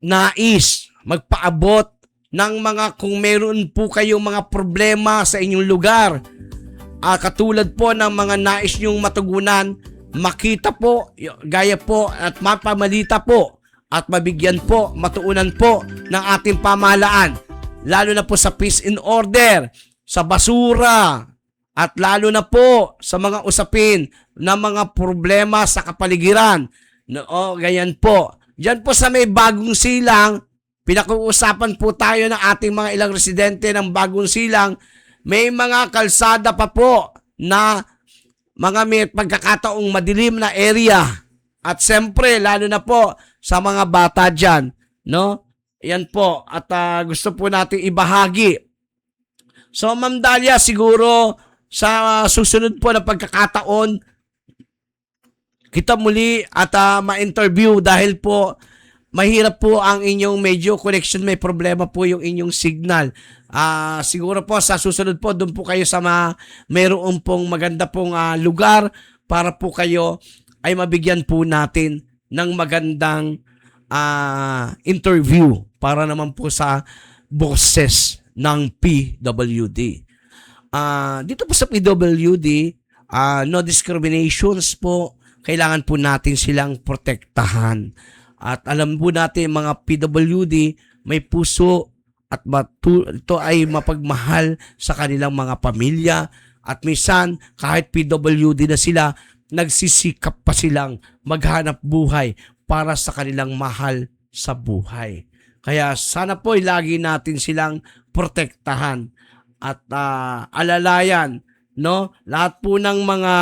nais magpaabot ng mga kung meron po kayong mga problema sa inyong lugar, katulad po ng mga nais nyong matugunan, makita po, gaya po at mapamalita po at mabigyan po, matuunan po ng ating pamahalaan, lalo na po sa peace and order, sa basura, at lalo na po sa mga usapin na mga problema sa kapaligiran. No, ganyan po. Diyan po sa may Bagong Silang, pinag-uusapan po tayo ng ating mga ilang residente ng Bagong Silang. May mga kalsada pa po na mga may pagkakataong madilim na area. At siyempre, lalo na po sa mga bata dyan. No? Yan po. At gusto po natin ibahagi. So, Ma'am Dalia, siguro sa susunod po na pagkakataon, kita muli at ma-interview dahil po mahirap po ang inyong medyo connection, may problema po yung inyong signal. Siguro po sa susunod po doon po kayo sa mayroon pong maganda pong lugar para po kayo ay mabigyan po natin ng magandang interview para naman po sa boses ng PWD. Dito po sa PWD, no discriminations po, kailangan po natin silang protektahan. At alam po natin mga PWD may puso at ito ay mapagmahal sa kanilang mga pamilya at minsan kahit PWD na sila, nagsisikap pa silang maghanap buhay para sa kanilang mahal sa buhay. Kaya sana po lagi natin silang protektahan at alalayan, no? Lahat po ng mga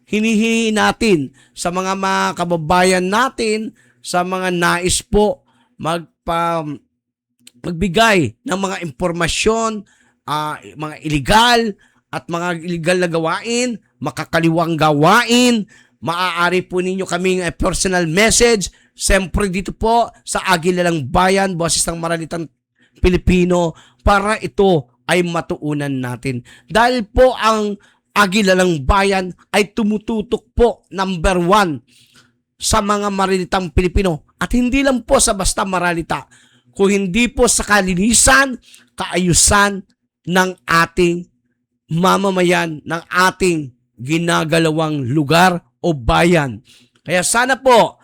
hinihingi natin sa mga kababayan natin, sa mga nais po magbigay ng mga impormasyon, mga illegal at mga illegal na gawain, makakaliwang gawain, maaari po ninyo kaming personal message. Siyempre dito po sa Agilalang Bayan, Boses ng Maralitang Pilipino, para ito ay matuunan natin. Dahil po ang Agilalang Bayan ay tumututok po number 1 sa mga maralitang Pilipino. At hindi lang po sa basta maralita, kung hindi po sa kalinisan, kaayusan ng ating mamamayan, ng ating ginagalawang lugar o bayan. Kaya sana po,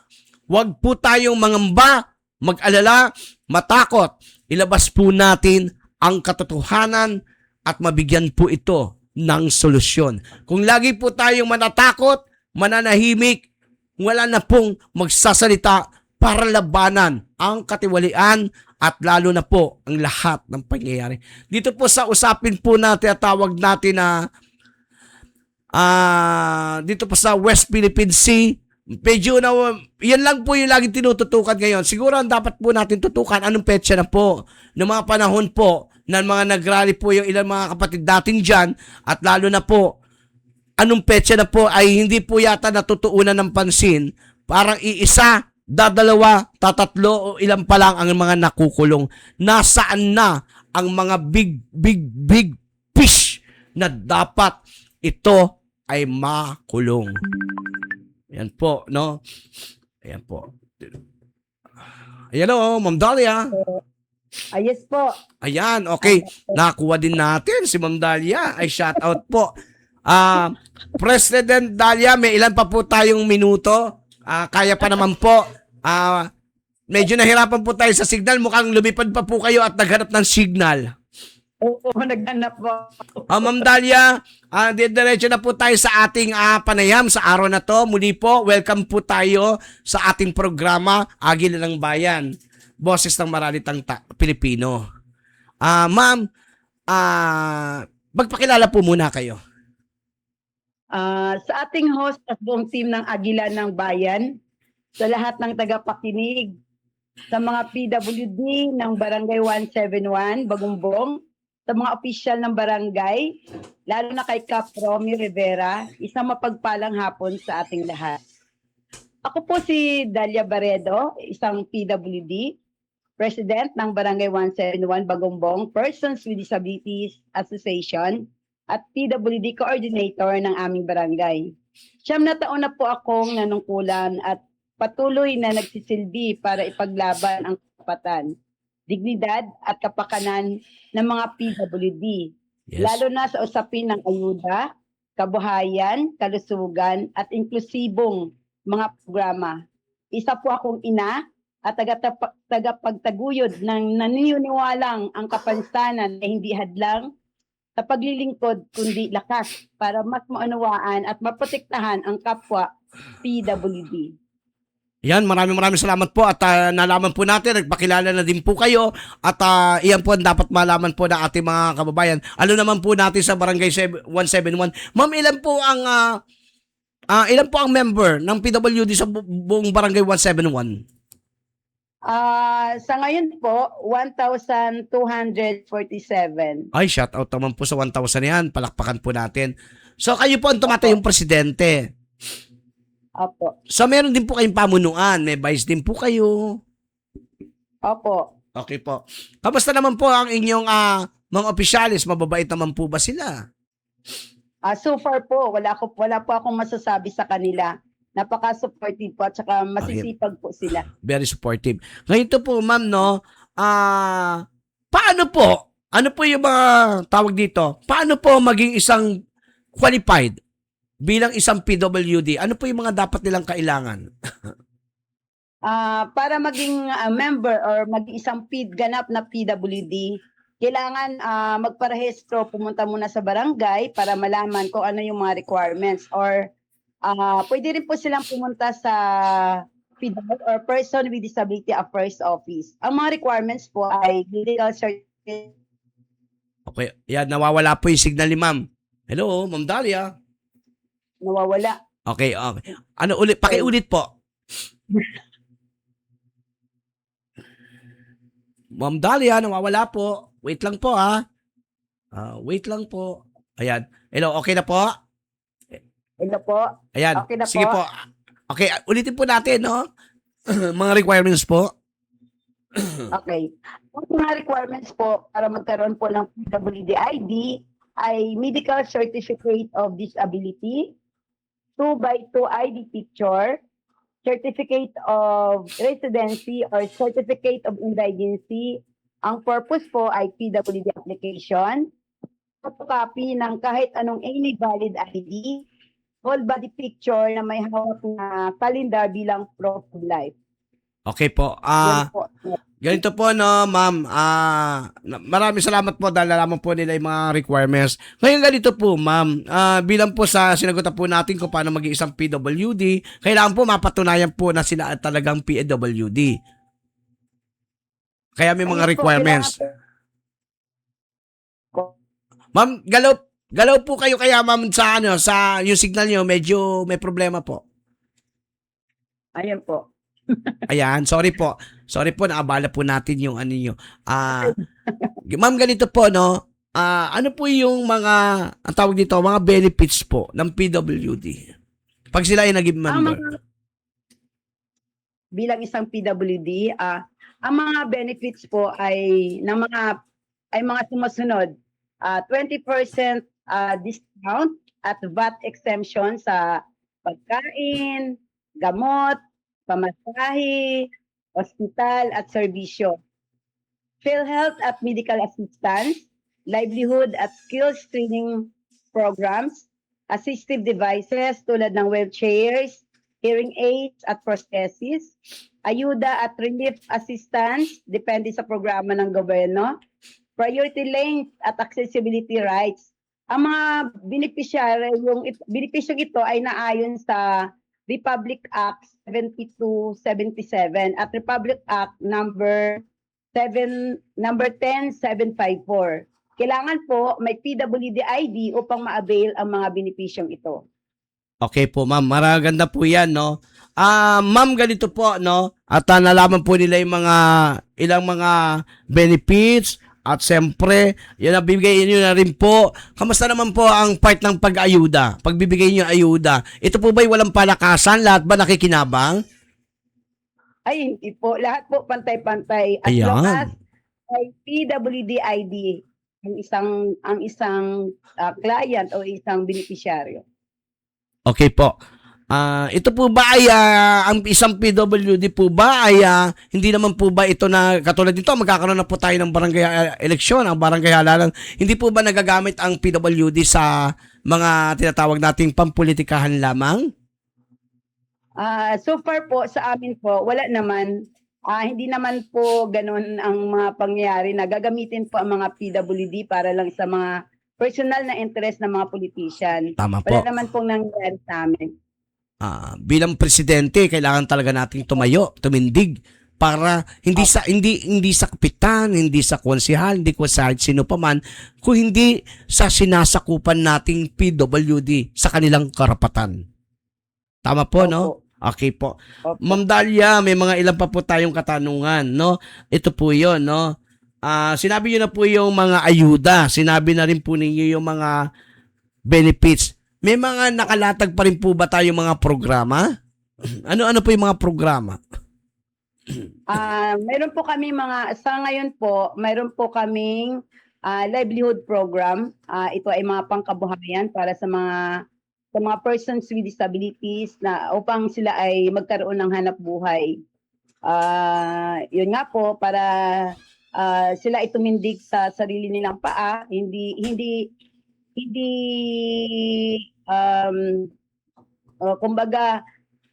wag po tayong mangamba, mag-alala, matakot. Ilabas po natin ang katotohanan at mabigyan po ito ng solusyon. Kung lagi po tayong manatakot, mananahimik, wala na pong magsasalita para labanan ang katiwalian at lalo na po ang lahat ng pangyayari. Dito po sa usapin po natin at tawag natin na dito po sa West Philippine Sea, medyo na yan lang po yung laging tinututukan ngayon. Siguro ang dapat po natin tutukan anong petsa na po ng mga panahon po ng mga nagrally po yung ilang mga kapatid natin dyan at lalo na po anong petsa na po ay hindi po yata natutuunan ng pansin. Parang iisa, dadalawa, tatatlo o ilan pa lang ang mga nakukulong. Nasaan na ang mga big fish na dapat ito ay makulong. Ayan po, no? Ayan po. Ayan o, Ma'am Dahlia. Yes po. Ayan, okay. Nakuha din natin si Ma'am Dahlia. Ay, shout out po. President Dahlia, may ilan pa po tayong minuto. Kaya pa naman po. Medyo nahirapan po tayo sa signal. Mukhang lumipad pa po kayo at naghanap ng signal. Oo, naghanap po. Ma'am Dahlia, diretso na po tayo sa ating panayam sa araw na to. Muli po, welcome po tayo sa ating programa, Agilalang Bayan, Boses ng Maralitang Pilipino. Ma'am, magpakilala po muna kayo. Sa ating host at buong team ng Agila ng Bayan, sa lahat ng tagapakinig, sa mga PWD ng Barangay 171, Bagumbong, sa mga opisyal ng barangay, lalo na kay Cap Romy Rivera, isang mapagpalang hapon sa ating lahat. Ako po si Dahlia Barredo, isang PWD, President ng Barangay 171, Bagumbong, Persons with Disabilities Association, at PWD Coordinator ng aming barangay. 9 na taon na po akong nanungkulan at patuloy na nagsisilbi para ipaglaban ang karapatan, dignidad at kapakanan ng mga PWD, Yes. lalo na sa usapin ng ayuda, kabuhayan, kalusugan at inklusibong mga programa. Isa po akong ina at tagapagtaguyod ng naniniwalang ang kapansanan ay hindi hadlang sa paglilingkod kundi lakas para mas maunawaan at maprotektahan ang kapwa PWD. Yan, maraming salamat po at nalaman po natin, nagpakilala na din po kayo at iyan po ang dapat malaman po ng ating mga kababayan. Ano naman po natin sa Barangay 171. Ma'am, ilan po ang member ng PWD sa buong Barangay 171? Sa ngayon po, 1,247. Ay, shout out naman po sa 1,000 yan. Palakpakan po natin. So, kayo po ang tumatayong presidente. Opo. So, meron din po kayong pamunuan. May vice din po kayo. Opo. Okay po. Kamusta naman po ang inyong mga opisyalis? Mababait naman po ba sila? So far po, wala po akong masasabi sa kanila. Napaka-supportive po at saka masisipag po sila. Very supportive. Ngayon to po, ma'am, no? Paano po? Ano po yung mga tawag dito? Paano po maging isang qualified bilang isang PWD? Ano po yung mga dapat nilang kailangan? Para maging member or maging isang ganap na PWD, kailangan magparehistro, pumunta muna sa barangay para malaman kung ano yung mga requirements, or pwede rin po silang pumunta sa PWD or Person with Disability Affairs Office. Ang mga requirements po ay medical certificate. Okay, yan, nawawala po yung signal ni ma'am. Hello, Ma'am Dalia. Nawawala. Okay, okay. Ano ulit? Pakiulit po. Ma'am Dalia, nawawala po. Wait lang po, ha. Wait lang po. Ayan. Hello, okay na po? Hello po. Ayan. Okay na Sige po. po. Okay, ulitin po natin, no? Mga requirements po. Okay. Ang mga requirements po para magkaroon po ng PWD ID ay medical certificate of disability, 2x2 ID picture, certificate of residency or certificate of indigency. Ang purpose po ay PWD application, photocopy ng kahit anong any valid ID, whole body picture na may hawak na calendar bilang proof of life. Okay po. Yan po. Ganito po, no, ma'am. Maraming salamat po dahil nalaman po nila yung mga requirements. Ngayon ganito po, ma'am. Bilang po sa sinagutan po natin kung paano maging isang PWD, kailangan po mapatunayan po na sila talagang PWD. Kaya may mga Ayun po, requirements. kailangan po- Ma'am, galaw po kayo kaya, ma'am, sa yung signal niyo medyo may problema po. Ayan po. Ayan, sorry po. Sorry po, naabala po natin yung ano nyo. Ma'am, ganito po, no? Ano po yung mga, ang tawag dito, mga benefits po ng PWD? Pag sila ay naging member. Bilang isang PWD, ang mga benefits po ay mga sumusunod. 20% discount at VAT exemption sa pagkain, gamot, pamasahe, hospital at serbisyo. PhilHealth at medical assistance, livelihood at skills training programs, assistive devices tulad ng wheelchairs, hearing aids at prosthesis, ayuda at relief assistance depende sa programa ng gobyerno, priority lanes at accessibility rights. Ang mga benepisyong ito ay naayon sa Republic Act 7277 at Republic Act number 10754. Kailangan po may PWD ID upang ma-avail ang mga benepisyong ito. Okay po, ma'am. Maraganda po yan, no? Ma'am, ganito po, no? At nalaman po nila yung ilang mga benefits. At siyempre, yun nabibigay nyo na rin po. Kamusta naman po ang part ng pag-ayuda? Pagbibigay nyo ayuda. Ito po ba'y walang palakasan? Lahat ba nakikinabang? Ay, hindi po. Lahat po pantay-pantay. As Ayan. long as may PWD ID ang isang client o isang beneficiaryo. Okay po. Ito po ba ay ang isang PWD po ba ay hindi naman po ba ito na katulad dito magkakaroon na po tayo ng barangay eleksyon, ang barangay halalan, hindi po ba nagagamit ang PWD sa mga tinatawag nating pampolitikahan lamang? So far po sa amin po wala naman, hindi naman po ganun ang mga pangyayari na gagamitin po ang mga PWD para lang sa mga personal na interest ng mga politician. Tama po. Wala naman pong nangyayari sa amin. Bilang presidente, kailangan talaga nating tumindig para hindi sa kapitan, hindi sa konsehal, hindi ko sa sino pa man, kung hindi sa sinasakupan nating PWD sa kanilang karapatan. Tama po, Opo. no? Okay po. Opo. Ma'am Dalia, may mga ilan pa po tayong katanungan, no? Ito po 'yon, no? Sinabi niyo na po yung mga ayuda, sinabi na rin po ninyo yung mga benefits. May mga nakalatag pa rin po ba tayong mga programa? Ano-ano po yung mga programa? Meron po kami sa ngayon po, meron po kaming livelihood program. Ito ay mga pangkabuhayan para sa mga persons with disabilities na upang sila ay magkaroon ng hanap buhay. Yun nga po para sila ay tumindig sa sarili nilang paa, hindi kumbaga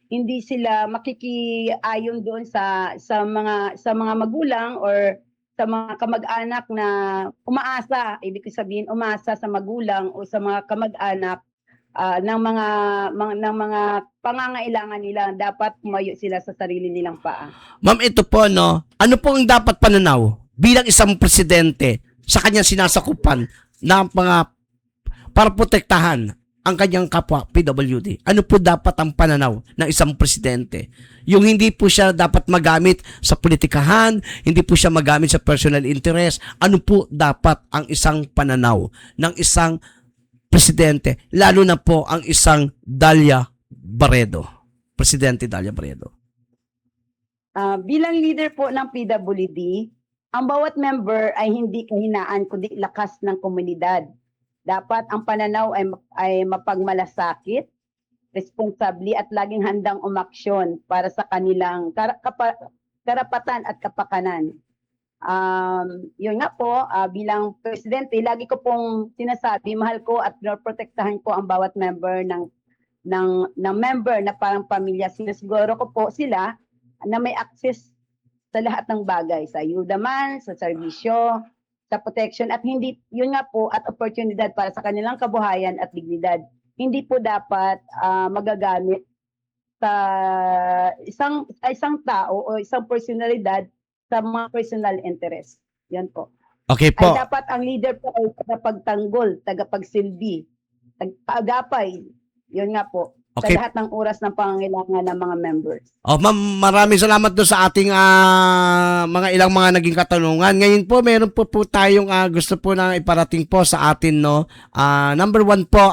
hindi sila makikiayon doon sa mga magulang or sa mga kamag-anak na umaasa, ibig sabihin umasa sa magulang o sa mga kamag-anak ng mga pangangailangan nila. Dapat tumayo sila sa sarili nilang paa. Ma'am, ito po, no? Ano po ang dapat pananaw bilang isang presidente sa kanyang sinasakupan na mga para protektahan ang kanyang kapwa PWD? Ano po dapat ang pananaw ng isang presidente? Yung hindi po siya dapat magamit sa politikahan, hindi po siya magamit sa personal interest. Ano po dapat ang isang pananaw ng isang presidente, lalo na po ang isang Dalia Barredo, Presidente Dalia Barredo? Bilang leader po ng PWD, ang bawat member ay hindi kahinaan kundi lakas ng komunidad. Dapat ang pananaw ay mapagmalasakit, responsabli at laging handang umaksyon para sa kanilang karapatan at kapakanan. Yun nga po, bilang presidente, lagi ko pong sinasabi, mahal ko at protektahan ko ang bawat member ng member na parang pamilya. Sinasiguro ko po sila na may access sa lahat ng bagay, sa ayuda man, sa serbisyo, sa protection, at hindi, yun nga po, at oportunidad para sa kanilang kabuhayan at dignidad. Hindi po dapat magagamit sa isang tao o isang personalidad sa mga personal interest. Yan po. Okay po. Ay dapat ang leader po ay tagapagtanggol, tagapagsilbi, tagapagapay. Yun nga po. Okay. Sa lahat ng oras ng pangangailangan ng mga members. Ma'am, maraming salamat doon sa ating mga ilang mga naging katanungan. Ngayon po, meron po tayong gusto po na iparating po sa atin, no. Number 1 po,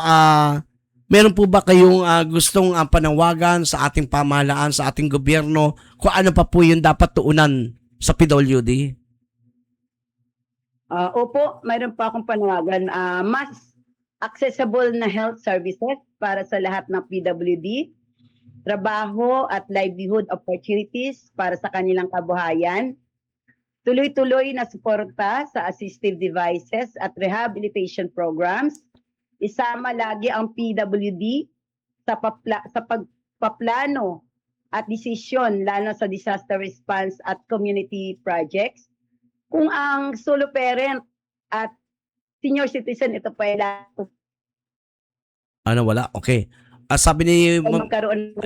meron po ba kayong gustong panawagan sa ating pamahalaan, sa ating gobyerno, kung ano pa po yung dapat tuunan sa PWD? Opo, mayroon pa akong panawagan. Mas accessible na health services para sa lahat ng PWD, trabaho at livelihood opportunities para sa kanilang kabuhayan, tuloy-tuloy na suporta sa assistive devices at rehabilitation programs, isama lagi ang PWD sa pagpaplano at desisyon lalo sa disaster response at community projects. Kung ang solo parent at senior citizen, ito pa Wala? Okay. Sabi ni magkaroon.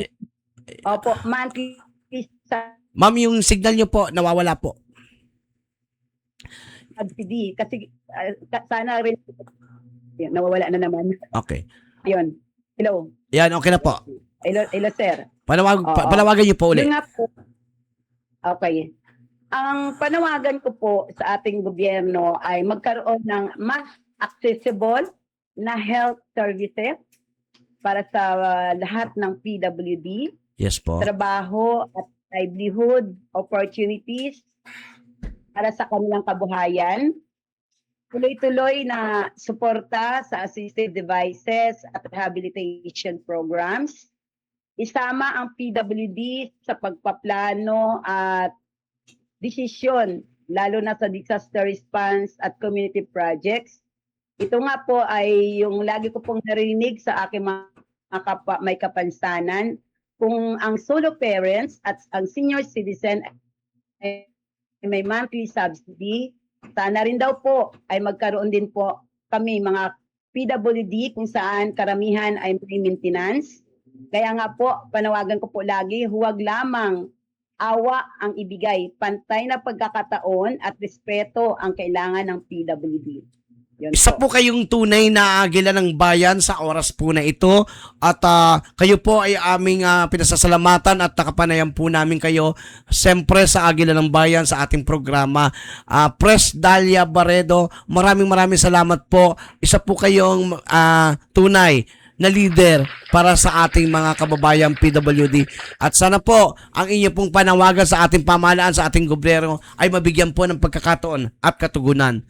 Opo, monthly sa Ma'am, yung signal nyo po, nawawala po. subsidy. Kasi sana rin, yan, nawawala na naman. Okay. Yun. Hello. Yan, okay na po. Hello, sir. Panawagan nyo po ulit. Yun nga po. Okay. Ang panawagan ko po sa ating gobyerno ay magkaroon ng mas accessible na health services para sa lahat ng PWD, Yes po. trabaho at livelihood opportunities para sa kanilang kabuhayan, tuloy-tuloy na suporta sa assistive devices at rehabilitation programs, isama ang PWD sa pagpaplano at desisyon, lalo na sa disaster response at community projects. Ito nga po ay yung lagi ko pong narinig sa aking mga may kapansanan, kung ang solo parents at ang senior citizen ay may monthly subsidy, sana rin daw po ay magkaroon din po kami mga PWD kung saan karamihan ay may maintenance. Kaya nga po, panawagan ko po lagi, huwag lamang awa ang ibigay, pantay na pagkakataon at respeto ang kailangan ng PWD. Yun Isa po kayong tunay na agila ng bayan sa oras po na ito at kayo po ay aming pinasasalamatan at nakapanayan po namin kayo siyempre sa agila ng bayan sa ating programa. Pres Dalia Barredo, maraming salamat po. Isa po kayong tunay na leader para sa ating mga kababayang PWD. At sana po ang inyo pong panawagan sa ating pamahalaan, sa ating gobyerno ay mabigyan po ng pagkakataon at katugunan.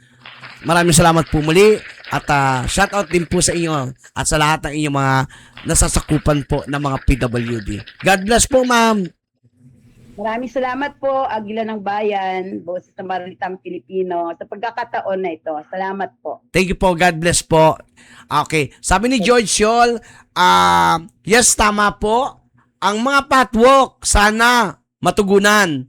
Maraming salamat po muli at shoutout din po sa inyo at sa lahat ng inyong mga nasasakupan po ng mga PWD. God bless po, ma'am. Maraming salamat po, Agila ng Bayan, Boses ng Maralitang Pilipino, sa pagkakataon na ito. Salamat po. Thank you po. God bless po. Okay. Sabi ni George Yol, yes, tama po. Ang mga patwalk, sana matugunan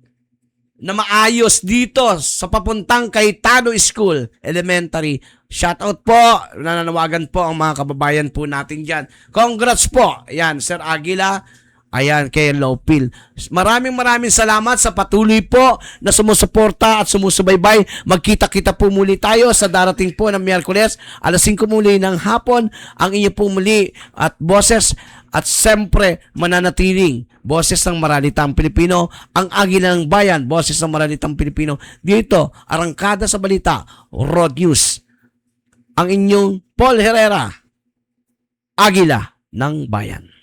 na maayos dito sa papuntang Cayetano School Elementary. Shoutout po. Nananawagan po ang mga kababayan po natin dyan. Congrats po. Ayan, Sir Aguila. Ayan, kay Lopil. Maraming salamat sa patuloy po na sumusuporta at sumusubaybay. Magkita-kita po muli tayo sa darating po ng Miyerkules, alas 5 muli ng hapon. Ang inyo po muli at boses at siyempre mananatiling boses ng Maralitang Pilipino, ang Agila ng Bayan, boses ng Maralitang Pilipino. Dito, Arangkada sa Balita, Road News. Ang inyong Paul Herrera, Agila ng Bayan.